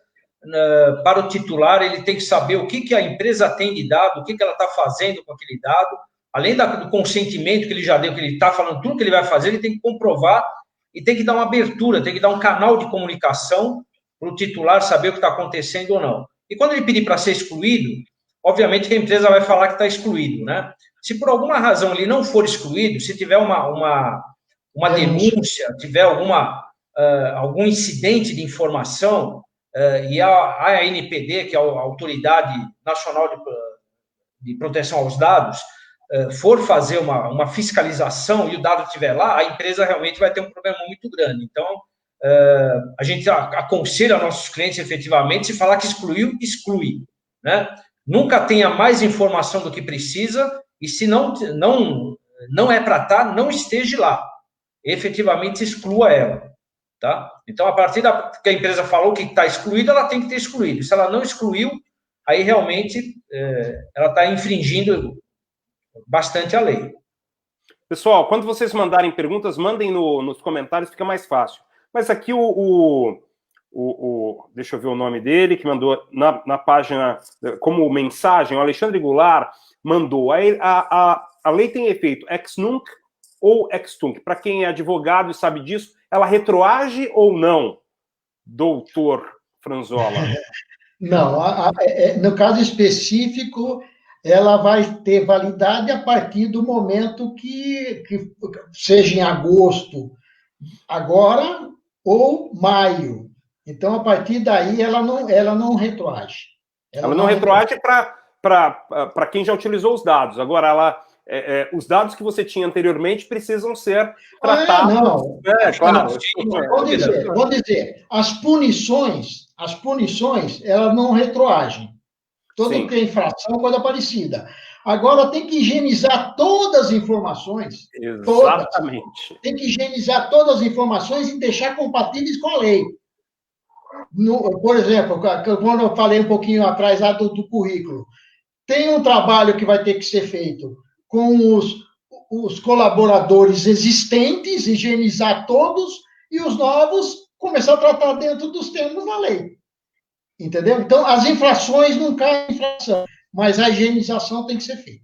para o titular, ele tem que saber o que a empresa tem de dado, o que ela está fazendo com aquele dado, além do consentimento que ele já deu, que ele está falando tudo que ele vai fazer, ele tem que comprovar e tem que dar uma abertura, tem que dar um canal de comunicação para o titular saber o que está acontecendo ou não. E quando ele pedir para ser excluído, obviamente que a empresa vai falar que está excluído, né? Se por alguma razão ele não for excluído, se tiver uma denúncia, tiver algum incidente de informação, e a ANPD, que é a Autoridade Nacional de Proteção aos Dados, for fazer uma fiscalização e o dado estiver lá, a empresa realmente vai ter um problema muito grande. Então, a gente aconselha nossos clientes, efetivamente, se falar que excluiu, exclui. Né? Nunca tenha mais informação do que precisa e se não é para estar, não esteja lá. Efetivamente, exclua ela. Tá? Então, a partir que a empresa falou que está excluída, ela tem que ter excluído. Se ela não excluiu, aí realmente ela está infringindo bastante a lei. Pessoal, quando vocês mandarem perguntas, mandem nos comentários, fica mais fácil. Mas aqui deixa eu ver o nome dele, que mandou na página, como mensagem, o Alexandre Goulart mandou. A lei tem efeito ex nunc ou ex tunc. Para quem é advogado e sabe disso, ela retroage ou não, doutor Franzola? Não, no caso específico, ela vai ter validade a partir do momento que seja em agosto, agora, ou maio. Então, a partir daí, ela não retroage. Ela não retroage para quem já utilizou os dados. Agora, os dados que você tinha anteriormente precisam ser tratados. Não. Claro. Vou dizer, as punições, elas não retroagem. Toda que é infração, coisa parecida. Agora, tem que higienizar todas as informações. Exatamente. Todas. Tem que higienizar todas as informações e deixar compatíveis com a lei. Por exemplo, quando eu falei um pouquinho atrás lá do currículo, tem um trabalho que vai ter que ser feito com os colaboradores existentes, higienizar todos, e os novos começar a tratar dentro dos termos da lei. Entendeu? Então, as infrações não caem em infração, mas a higienização tem que ser feita.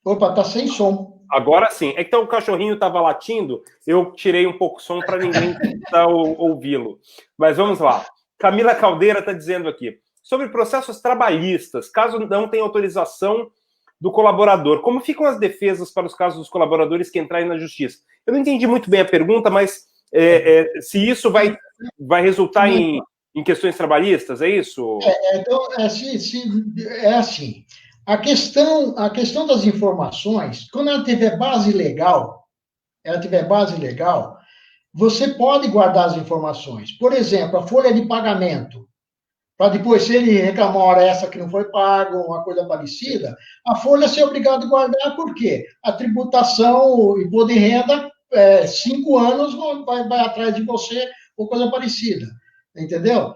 Opa, tá sem som. Agora sim. É que então, o cachorrinho estava latindo, eu tirei um pouco o som para ninguém ouvi-lo. Mas vamos lá. Camila Caldeira está dizendo aqui. Sobre processos trabalhistas, caso não tenha autorização do colaborador, como ficam as defesas para os casos dos colaboradores que entrarem na justiça? Eu não entendi muito bem a pergunta, mas se isso vai resultar em questões trabalhistas, é isso? Então, é assim. A questão das informações, quando ela tiver base legal, você pode guardar as informações. Por exemplo, a folha de pagamento. Para depois, se ele reclamar uma hora essa que não foi pago, uma coisa parecida, a folha ser obrigado a guardar, por quê? A tributação, imposto de renda, 5 anos vai atrás de você, ou coisa parecida. entendeu?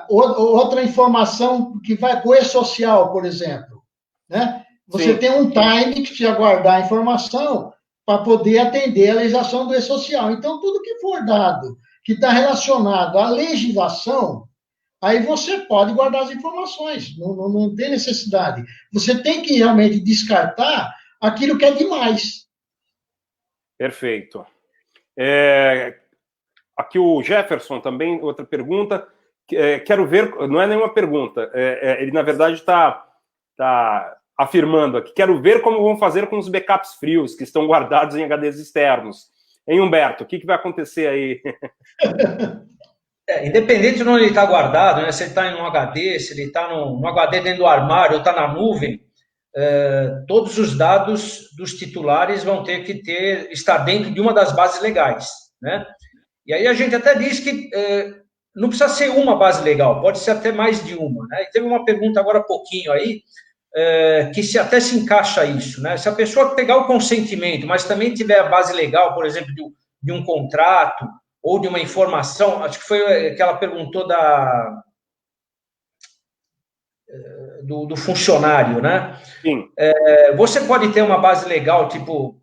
Outra informação que vai com o e-social, por exemplo, né? Você tem um time que precisa guardar a informação para poder atender a legislação do e-social. Então, tudo que for dado, que está relacionado à legislação, aí você pode guardar as informações, não tem necessidade. Você tem que realmente descartar aquilo que é demais. Perfeito. Aqui o Jefferson também, outra pergunta. Quero ver, não é nenhuma pergunta, ele na verdade está afirmando aqui, quero ver como vão fazer com os backups frios que estão guardados em HDs externos. Hein, Humberto, o que vai acontecer aí? Independente de onde ele está guardado, né? Se ele está em um HD, se ele está num HD dentro do armário ou está na nuvem, todos os dados dos titulares vão ter que estar dentro de uma das bases legais, né? E aí a gente até diz que não precisa ser uma base legal, pode ser até mais de uma, né? E teve uma pergunta agora há pouquinho aí, que até se encaixa isso, né? Se a pessoa pegar o consentimento, mas também tiver a base legal, por exemplo, de um contrato ou de uma informação, acho que foi que ela perguntou do funcionário, né? Sim. Você pode ter uma base legal, tipo,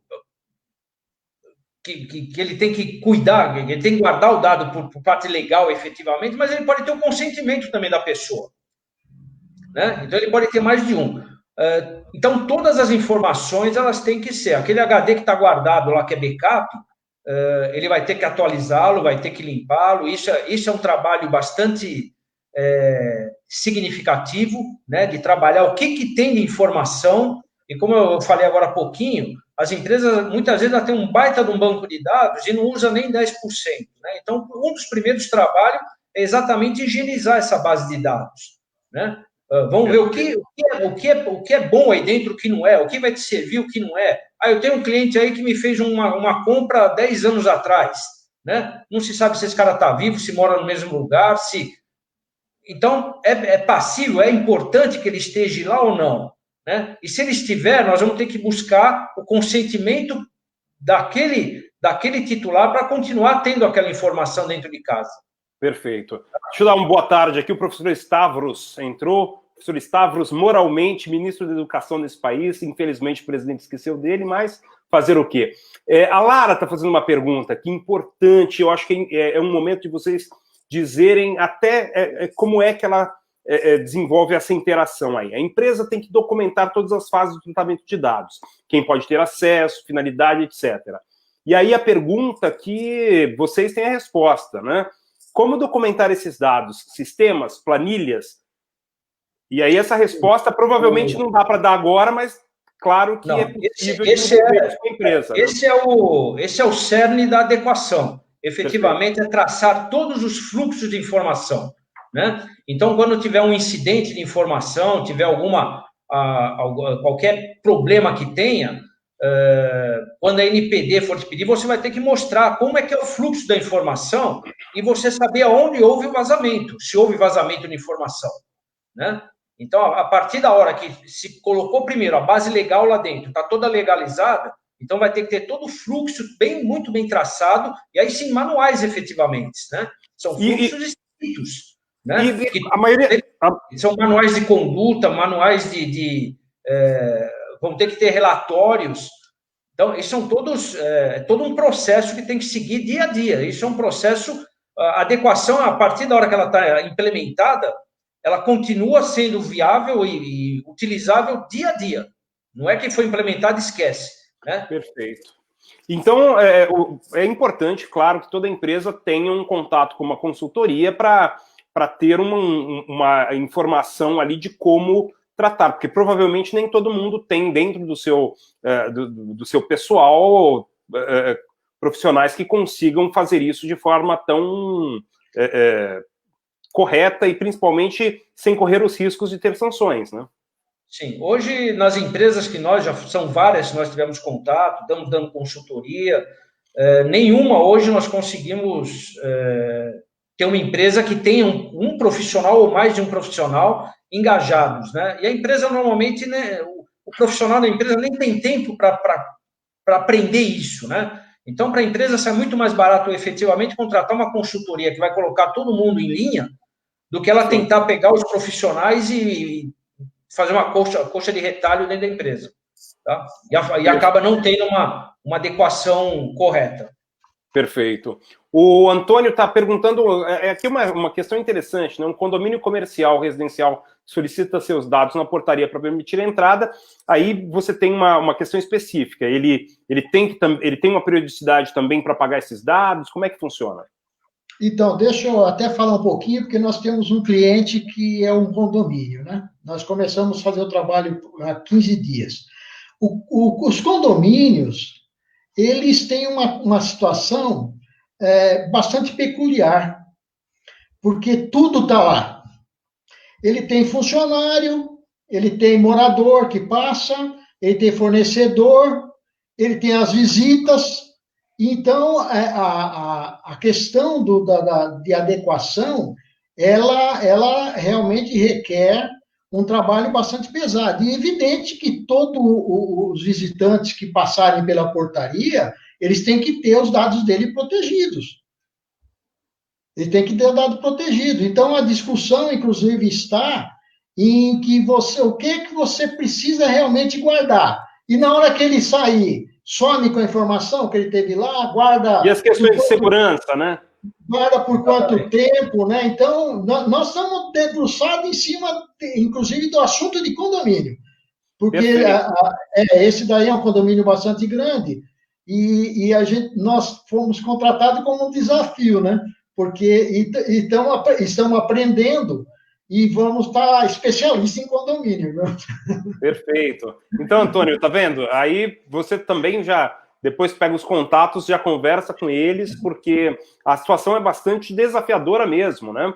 que ele tem que cuidar, ele tem que guardar o dado por parte legal, efetivamente, mas ele pode ter o consentimento também da pessoa, né? Então, ele pode ter mais de um. Então, todas as informações, elas têm que ser. Aquele HD que está guardado lá, que é backup, ele vai ter que atualizá-lo, vai ter que limpá-lo. Isso é um trabalho bastante significativo, né, de trabalhar o que tem de informação. E como eu falei agora há pouquinho, as empresas, muitas vezes, têm um baita de um banco de dados e não usa nem 10%. Né? Então, um dos primeiros trabalhos é exatamente higienizar essa base de dados, né? Vamos ver o que é bom aí dentro, o que não é, o que vai te servir, o que não é. Eu tenho um cliente aí que me fez uma compra há 10 anos atrás, né? Não se sabe se esse cara está vivo, se mora no mesmo lugar, se... Então, é passível, é importante que ele esteja lá ou não, né? E se ele estiver, nós vamos ter que buscar o consentimento daquele titular para continuar tendo aquela informação dentro de casa. Perfeito. Deixa eu dar uma boa tarde aqui. O professor Stavros entrou. Professor Stavros, moralmente, ministro da Educação desse país. Infelizmente, o presidente esqueceu dele, mas fazer o quê? A Lara está fazendo uma pergunta aqui importante. Eu acho que é um momento de vocês dizerem até como é que ela desenvolve essa interação aí. A empresa tem que documentar todas as fases do tratamento de dados. Quem pode ter acesso, finalidade, etc. E aí a pergunta que vocês têm a resposta, né? Como documentar esses dados? Sistemas, planilhas? E aí essa resposta provavelmente não dá para dar agora, mas claro que não, é possível com a empresa. Esse é o cerne da adequação. Efetivamente, é traçar todos os fluxos de informação, né? Então, quando tiver um incidente de informação, tiver qualquer problema que tenha, quando a NPD for te pedir, você vai ter que mostrar como é que é o fluxo da informação e você saber aonde houve o vazamento, se houve vazamento de informação, né? Então, a partir da hora que se colocou primeiro a base legal lá dentro, está toda legalizada, então vai ter que ter todo o fluxo muito bem traçado, e aí sim, manuais efetivamente, né? São fluxos escritos, né? A maioria... São manuais de conduta, manuais vão ter que ter relatórios. Então, isso são todo um processo que tem que seguir dia a dia. Isso é um processo, a adequação, a partir da hora que ela está implementada, ela continua sendo viável e utilizável dia a dia. Não é que foi implementado e esquece, né? Perfeito. Então, é importante, claro, que toda empresa tenha um contato com uma consultoria para ter uma informação ali de como tratar, porque provavelmente nem todo mundo tem dentro do seu pessoal profissionais que consigam fazer isso de forma tão correta e principalmente sem correr os riscos de ter sanções, né? Sim, hoje nas empresas que são várias que nós tivemos contato, estamos dando consultoria, nenhuma hoje nós conseguimos ter uma empresa que tenha um profissional ou mais de um profissional engajados, né? E a empresa normalmente, né, o profissional da empresa nem tem tempo para aprender isso, né? Então, para a empresa sai muito mais barato efetivamente contratar uma consultoria que vai colocar todo mundo em linha do que ela tentar pegar os profissionais e fazer uma coxa de retalho dentro da empresa. Tá? E acaba não tendo uma adequação correta. Perfeito. O Antônio está perguntando, aqui uma questão interessante, né? Um condomínio comercial, residencial, solicita seus dados na portaria para permitir a entrada, aí você tem uma questão específica, ele tem uma periodicidade também para pagar esses dados, como é que funciona? Então, deixa eu até falar um pouquinho, porque nós temos um cliente que é um condomínio, né? Nós começamos a fazer o trabalho há 15 dias. Os condomínios, eles têm uma situação bastante peculiar, porque tudo está lá. Ele tem funcionário, ele tem morador que passa, ele tem fornecedor, ele tem as visitas. Então, a questão de adequação, ela realmente requer um trabalho bastante pesado. E é evidente que todos os visitantes que passarem pela portaria, eles têm que ter os dados dele protegidos. Ele tem que ter o dado protegido. Então, a discussão, inclusive, está em que o que você precisa realmente guardar. E na hora que ele sair, some com a informação que ele teve lá, guarda... E as questões de segurança, né? Guarda por quanto tempo, né? Então, nós estamos debruçados em cima, inclusive, do assunto de condomínio. Porque esse daí é um condomínio bastante grande e nós fomos contratados como um desafio, né? Porque estamos aprendendo e vamos estar especialistas em condomínio. Né? Perfeito. Então, Antônio, tá vendo? Aí você também já, depois pega os contatos, já conversa com eles, porque a situação é bastante desafiadora mesmo, né?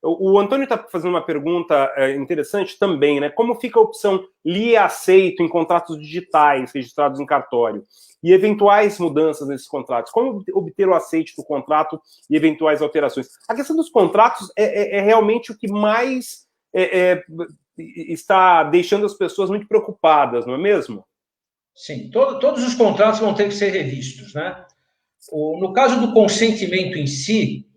O Antônio está fazendo uma pergunta interessante também, né? Como fica a opção li e aceito em contratos digitais registrados em cartório? E eventuais mudanças nesses contratos? Como obter o aceite do contrato e eventuais alterações? A questão dos contratos é realmente o que mais está deixando as pessoas muito preocupadas, não é mesmo? Sim, todos os contratos vão ter que ser revistos, né? No caso do consentimento em si,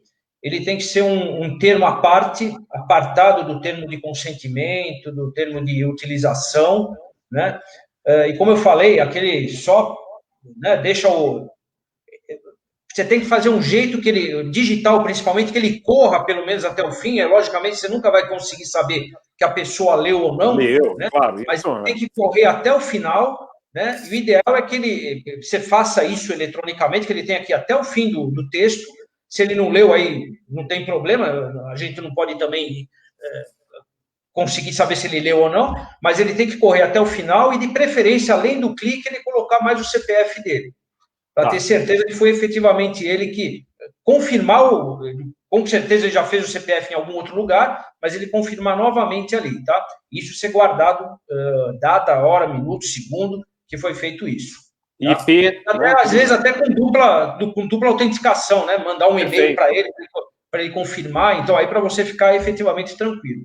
ele tem que ser um termo à parte, apartado do termo de consentimento, do termo de utilização, né? E como eu falei, aquele só, né, deixa você tem que fazer um jeito que ele, digital principalmente, que ele corra pelo menos até o fim. Logicamente, você nunca vai conseguir saber que a pessoa leu ou não, né? Claro, mas tem que correr até o final, né? E o ideal é que você faça isso eletronicamente, que ele tenha aqui até o fim do texto. Se ele não leu, aí não tem problema, a gente não pode também conseguir saber se ele leu ou não, mas ele tem que correr até o final e, de preferência, além do clique, ele colocar mais o CPF dele, para ter certeza que foi efetivamente ele que confirmar, com certeza ele já fez o CPF em algum outro lugar, mas ele confirmar novamente ali, tá? Isso ser guardado, data, hora, minuto, segundo, que foi feito isso. Tá? IP, às vezes até com dupla autenticação, né? Mandar um e-mail para ele confirmar, então aí para você ficar efetivamente tranquilo.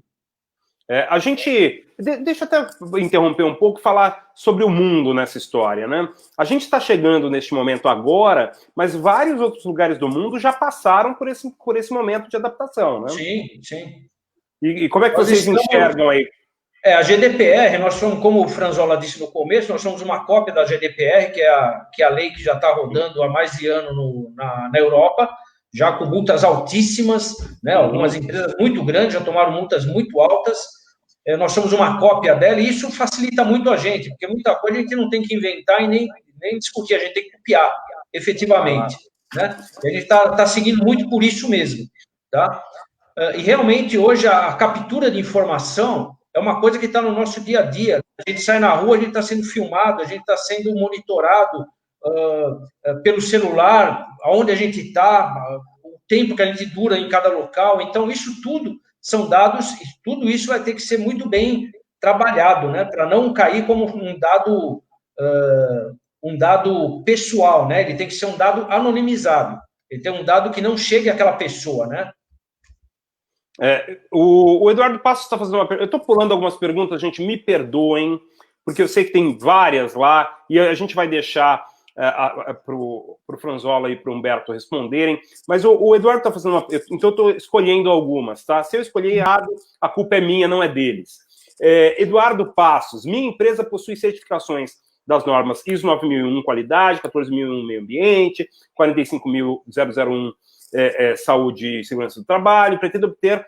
A gente, deixa eu até interromper um pouco, falar sobre o mundo nessa história, né? A gente está chegando neste momento agora, mas vários outros lugares do mundo já passaram por esse momento de adaptação, né? Sim, sim. E como é que vocês enxergam aí? A GDPR, nós somos, como o Franzola disse no começo, nós somos uma cópia da GDPR, que é a lei que já está rodando há mais de ano na Europa, já com multas altíssimas, né? Algumas empresas muito grandes já tomaram multas muito altas. Nós somos uma cópia dela e isso facilita muito a gente, porque muita coisa a gente não tem que inventar e nem discutir, a gente tem que copiar, efetivamente. Né? E a gente está seguindo muito por isso mesmo. Tá? E realmente hoje a captura de informação é uma coisa que está no nosso dia a dia. A gente sai na rua, a gente está sendo filmado, a gente está sendo monitorado pelo celular, aonde a gente está, o tempo que a gente dura em cada local. Então, isso tudo são dados, e tudo isso vai ter que ser muito bem trabalhado, né, para não cair como um dado pessoal, né? Ele tem que ser um dado anonimizado. Ele tem um dado que não chegue àquela pessoa, né? O Eduardo Passos está fazendo uma pergunta. Eu estou pulando algumas perguntas, gente, me perdoem, porque eu sei que tem várias lá, e a gente vai deixar para o Franzola e para o Humberto responderem, mas o Eduardo está fazendo então eu estou escolhendo algumas, tá? Se eu escolher errado, a culpa é minha, não é deles. Eduardo Passos, minha empresa possui certificações das normas ISO 9001 qualidade, 14001 meio ambiente, 45001 saúde e segurança do trabalho, pretendo obter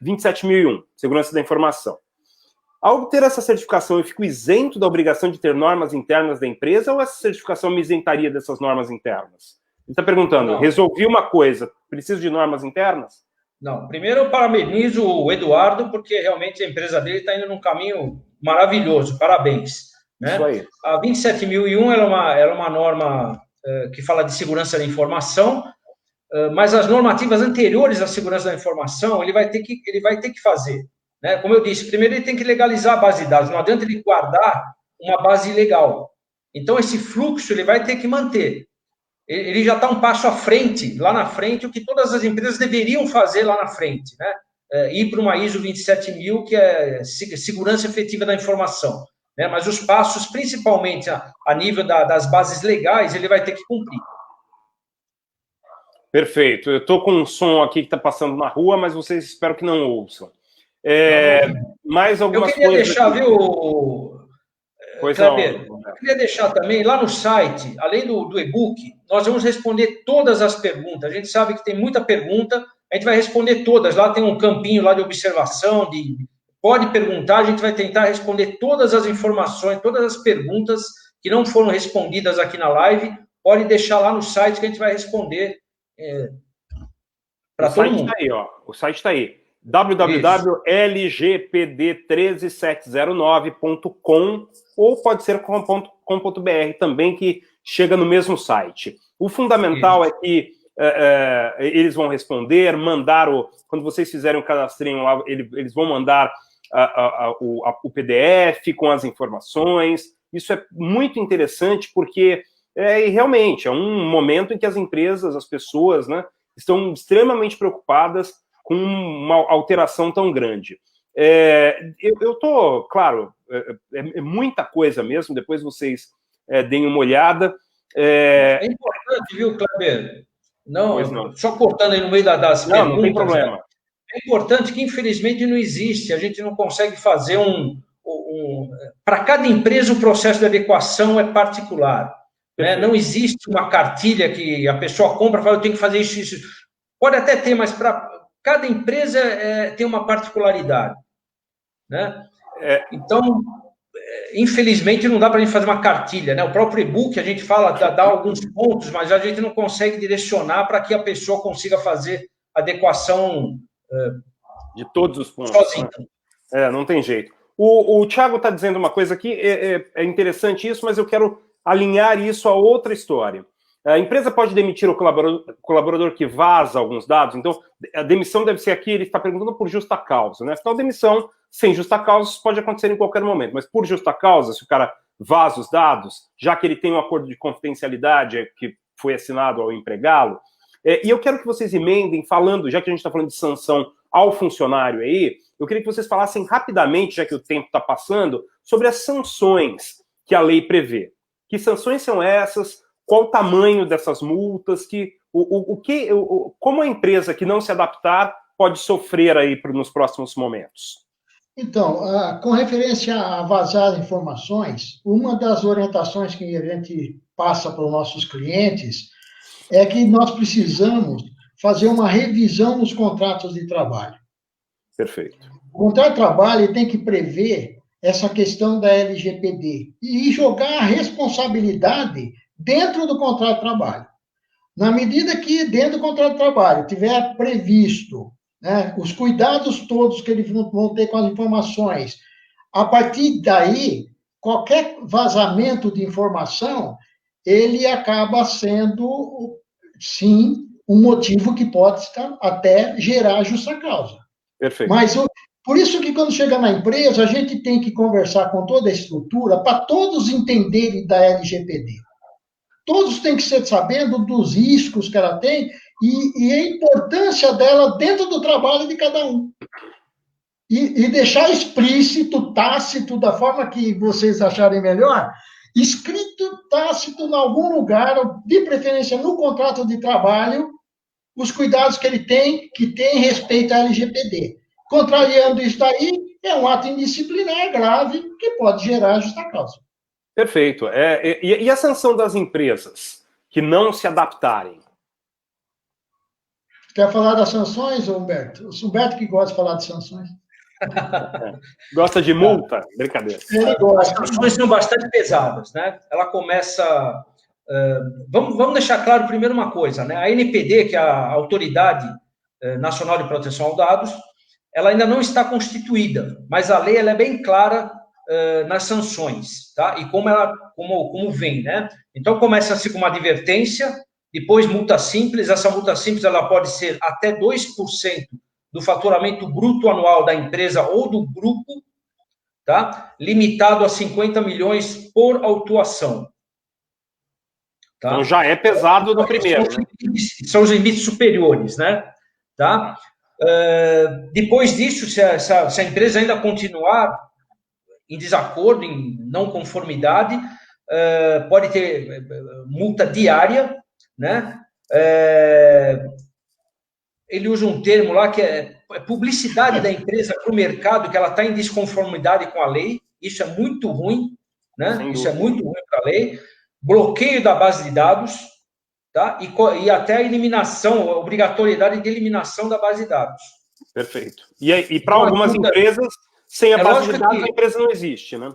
27001, segurança da informação. Ao obter essa certificação, eu fico isento da obrigação de ter normas internas da empresa ou essa certificação me isentaria dessas normas internas? Ele está perguntando, não. Resolvi uma coisa, preciso de normas internas? Não, primeiro eu parabenizo o Eduardo, porque realmente a empresa dele está indo num caminho maravilhoso, parabéns. Né? Isso aí. A 27001 ela é uma norma que fala de segurança da informação, mas as normativas anteriores à segurança da informação ele vai ter que fazer. Né? Como eu disse, primeiro ele tem que legalizar a base de dados, não adianta ele guardar uma base ilegal. Então, esse fluxo ele vai ter que manter. Ele já está um passo à frente, lá na frente, o que todas as empresas deveriam fazer lá na frente. Né? Ir para uma ISO 27000, que é segurança efetiva da informação. Né? Mas os passos, principalmente a nível das bases legais, ele vai ter que cumprir. Perfeito. Eu estou com um som aqui que está passando na rua, mas vocês espero que não ouçam. Mais algumas coisas... Eu queria deixar, viu, Kleber, eu queria deixar também, lá no site, além do e-book, nós vamos responder todas as perguntas. A gente sabe que tem muita pergunta, a gente vai responder todas. Lá tem um campinho lá de observação, pode perguntar, a gente vai tentar responder todas as informações, todas as perguntas que não foram respondidas aqui na live, pode deixar lá no site que a gente vai responder para todo mundo. Tá aí, ó. O site está aí. www.lgpd13709.com ou pode ser .com.br também, que chega no mesmo site. O fundamental é que eles vão responder, quando vocês fizerem o cadastrinho lá, eles vão mandar o PDF com as informações. Isso é muito interessante porque realmente é um momento em que as empresas, as pessoas, né, estão extremamente preocupadas com uma alteração tão grande. Eu estou, claro, é muita coisa mesmo, depois vocês deem uma olhada. É importante, viu, Kleber? Não, só cortando aí no meio das perguntas. Não tem problema. É importante que, infelizmente, não existe, a gente não consegue fazer para cada empresa, o processo de adequação é particular. Né? Não existe uma cartilha que a pessoa compra e fala, eu tenho que fazer isso. Pode até ter, mas para cada empresa tem uma particularidade. Né? Então, infelizmente, não dá para a gente fazer uma cartilha. Né? O próprio e-book, a gente fala, dá alguns pontos, mas a gente não consegue direcionar para que a pessoa consiga fazer adequação de todos os pontos. Sozinho. Né? Não tem jeito. O Thiago está dizendo uma coisa aqui, é interessante isso, mas eu quero alinhar isso a outra história. A empresa pode demitir o colaborador que vaza alguns dados, então a demissão deve ser aqui, ele está perguntando por justa causa, né? Afinal, demissão sem justa causa isso pode acontecer em qualquer momento, mas por justa causa, se o cara vaza os dados, já que ele tem um acordo de confidencialidade que foi assinado ao empregá-lo, e eu quero que vocês emendem falando, já que a gente está falando de sanção ao funcionário aí, eu queria que vocês falassem rapidamente, já que o tempo está passando, sobre as sanções que a lei prevê. Que sanções são essas? Qual o tamanho dessas multas? Como a empresa que não se adaptar pode sofrer aí nos próximos momentos? Então, com referência a vazar informações, uma das orientações que a gente passa para os nossos clientes é que nós precisamos fazer uma revisão nos contratos de trabalho. Perfeito. O contrato de trabalho tem que prever essa questão da LGPD e jogar a responsabilidade dentro do contrato de trabalho. Na medida que dentro do contrato de trabalho tiver previsto, né, os cuidados todos que eles vão ter com as informações, a partir daí, qualquer vazamento de informação, ele acaba sendo, sim, um motivo que pode até gerar justa causa. Perfeito. Mas por isso que quando chega na empresa, a gente tem que conversar com toda a estrutura para todos entenderem da LGPD. Todos têm que ser sabendo dos riscos que ela tem e a importância dela dentro do trabalho de cada um. E deixar explícito, tácito, da forma que vocês acharem melhor, escrito, tácito, em algum lugar, de preferência no contrato de trabalho, os cuidados que ele tem, que tem respeito à LGPD. Contrariando isso daí, é um ato indisciplinar grave que pode gerar justa causa. Perfeito. E a sanção das empresas que não se adaptarem? Quer falar das sanções, Humberto? O Humberto que gosta de falar de sanções. Gosta de multa? Brincadeira. Ele gosta. As sanções são bastante pesadas, né? Ela começa... vamos deixar claro primeiro uma coisa, né? A ANPD, que é a Autoridade Nacional de Proteção aos Dados, ela ainda não está constituída, mas a lei ela é bem clara nas sanções, tá? E como vem, né? Então, começa-se com uma advertência, depois multa simples. Essa multa simples ela pode ser até 2% do faturamento bruto anual da empresa ou do grupo, tá? Limitado a 50 milhões por autuação. Tá? Então já é pesado no primeiro. São os limites superiores, né? Tá? Depois disso, se a empresa ainda continuar em desacordo, em não conformidade, pode ter multa diária, né? Ele usa um termo lá que é publicidade da empresa para o mercado, que ela está em desconformidade com a lei. Isso é muito ruim, né? Isso é muito ruim para a lei. Bloqueio da base de dados, tá? E até a eliminação, a obrigatoriedade de eliminação da base de dados. Perfeito. E para algumas empresas, sem a base de dados, a empresa não existe, né?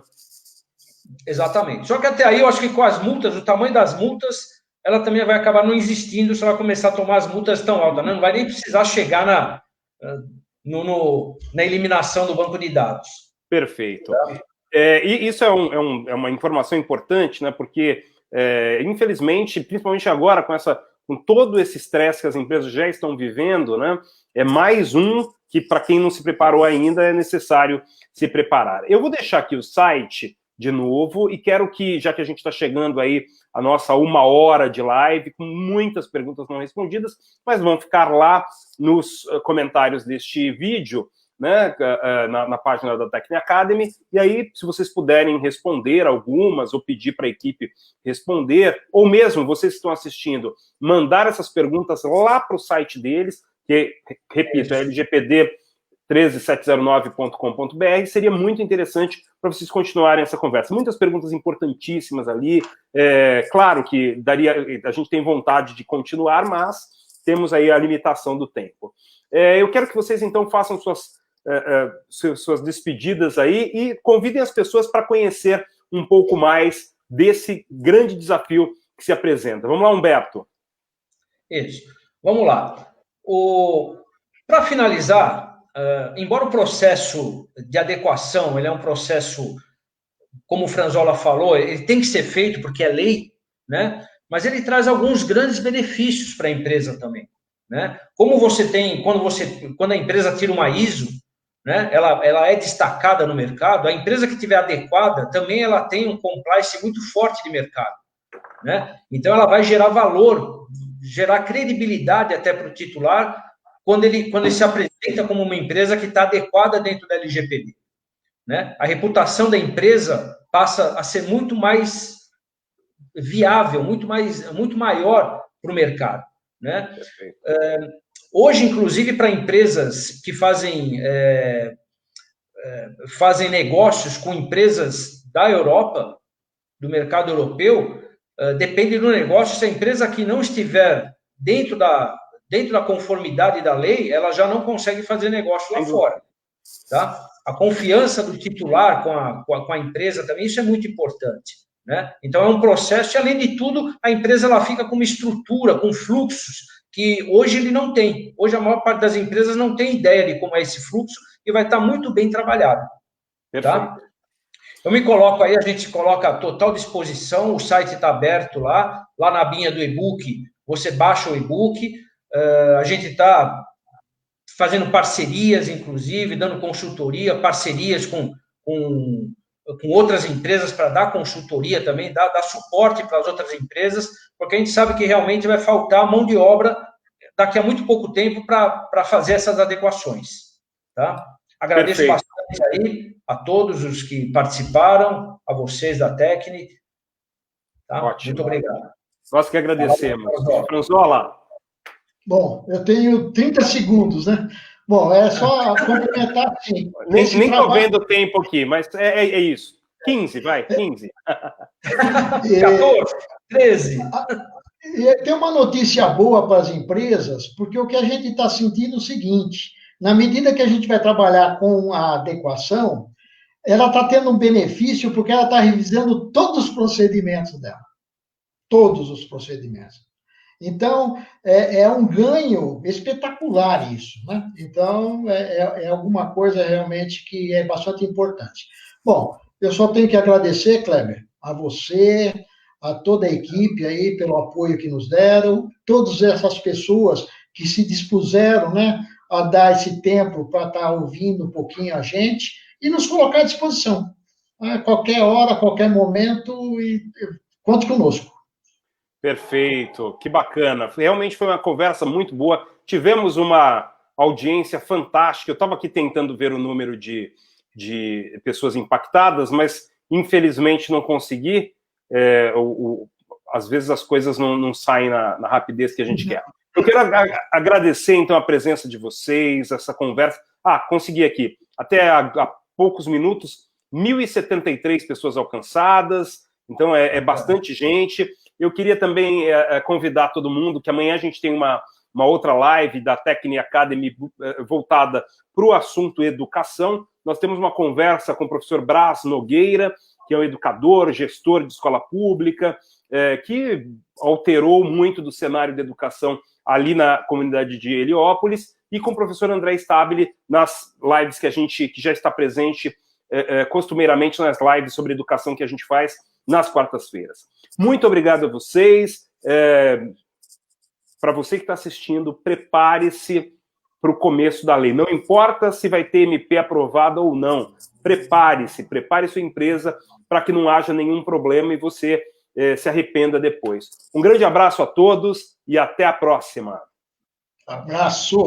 Exatamente. Só que até aí, eu acho que com as multas, o tamanho das multas, ela também vai acabar não existindo se ela começar a tomar as multas tão altas, né? Não vai nem precisar chegar na eliminação do banco de dados. Perfeito. E isso é uma informação importante, né? Porque, infelizmente, principalmente agora, com todo esse estresse que as empresas já estão vivendo, né? É mais um que, para quem não se preparou ainda, é necessário se preparar. Eu vou deixar aqui o site de novo e quero que, já que a gente está chegando aí a nossa 1 hora de live, com muitas perguntas não respondidas, mas vão ficar lá nos comentários deste vídeo, né, na página da Technia Academy, e aí, se vocês puderem responder algumas, ou pedir para a equipe responder, ou mesmo vocês que estão assistindo, mandar essas perguntas lá para o site deles, que, repito, é lgpd13709.com.br, seria muito interessante para vocês continuarem essa conversa. Muitas perguntas importantíssimas ali, claro que a gente tem vontade de continuar, mas temos aí a limitação do tempo. Eu quero que vocês, então, façam suas despedidas aí e convidem as pessoas para conhecer um pouco mais desse grande desafio que se apresenta. Vamos lá, Humberto. Isso. Vamos lá. Para finalizar, embora o processo de adequação, ele é um processo, como o Franzola falou, ele tem que ser feito porque é lei, né? Mas ele traz alguns grandes benefícios para a empresa também, né? Como você tem, quando a empresa tira uma ISO, né? Ela é destacada no mercado. A empresa que estiver adequada também ela tem um compliance muito forte de mercado, né? Então ela vai gerar valor, gerar credibilidade até para o titular quando ele se apresenta como uma empresa que está adequada dentro da LGPD, né? A reputação da empresa passa a ser muito mais viável, muito maior para o mercado, né? Hoje, inclusive, para empresas que fazem negócios com empresas da Europa, do mercado europeu, depende do negócio. Se a empresa que não estiver dentro da conformidade da lei, ela já não consegue fazer negócio lá fora, tá? A confiança do titular com a empresa também, isso é muito importante, né? Então, é um processo e, além de tudo, a empresa ela fica com uma estrutura, com fluxos que hoje ele não tem. Hoje, a maior parte das empresas não tem ideia de como é esse fluxo e vai estar muito bem trabalhado, tá? Eu me coloco aí, a gente coloca à total disposição, o site está aberto lá na abinha do e-book, você baixa o e-book. A gente está fazendo parcerias, inclusive, dando consultoria, parcerias com outras empresas para dar consultoria também, dar suporte para as outras empresas, porque a gente sabe que realmente vai faltar mão de obra daqui a muito pouco tempo para fazer essas adequações, tá? Agradeço bastante aí a todos os que participaram, a vocês da Techni, Tá? Ótimo. Muito obrigado. Nós que agradecemos. Franzola. Bom, eu tenho 30 segundos, né? Bom, é só complementar, sim. Nem estou vendo o tempo aqui, mas é isso. 15, vai, 15. 14, 13. E tem uma notícia boa para as empresas, porque o que a gente está sentindo é o seguinte: na medida que a gente vai trabalhar com a adequação, ela está tendo um benefício porque ela está revisando todos os procedimentos dela. Todos os procedimentos. Então, é um ganho espetacular isso, né? Então, é alguma coisa realmente que é bastante importante. Bom, eu só tenho que agradecer, Kleber, a você, a toda a equipe aí pelo apoio que nos deram, todas essas pessoas que se dispuseram, né, a dar esse tempo para estar ouvindo um pouquinho a gente e nos colocar à disposição. A qualquer hora, a qualquer momento, e conte conosco. Perfeito, que bacana. Realmente foi uma conversa muito boa. Tivemos uma audiência fantástica. Eu estava aqui tentando ver o número de pessoas impactadas, mas infelizmente não consegui. Às vezes as coisas não saem na rapidez que a gente quer. Eu quero agradecer, então, a presença de vocês, essa conversa. Consegui aqui. Até há poucos minutos, 1.073 pessoas alcançadas. Então, é bastante gente. Eu queria também convidar todo mundo, que amanhã a gente tem uma outra live da Technia Academy voltada para o assunto educação. Nós temos uma conversa com o professor Brás Nogueira, que é um educador, gestor de escola pública, que alterou muito do cenário de educação ali na comunidade de Heliópolis, e com o professor André Stabile nas lives que já está presente costumeiramente nas lives sobre educação que a gente faz nas quartas-feiras. Muito obrigado a vocês. Para você que está assistindo, prepare-se para o começo da lei. Não importa se vai ter MP aprovada ou não. Prepare sua empresa para que não haja nenhum problema e você se arrependa depois. Um grande abraço a todos e até a próxima. Abraço.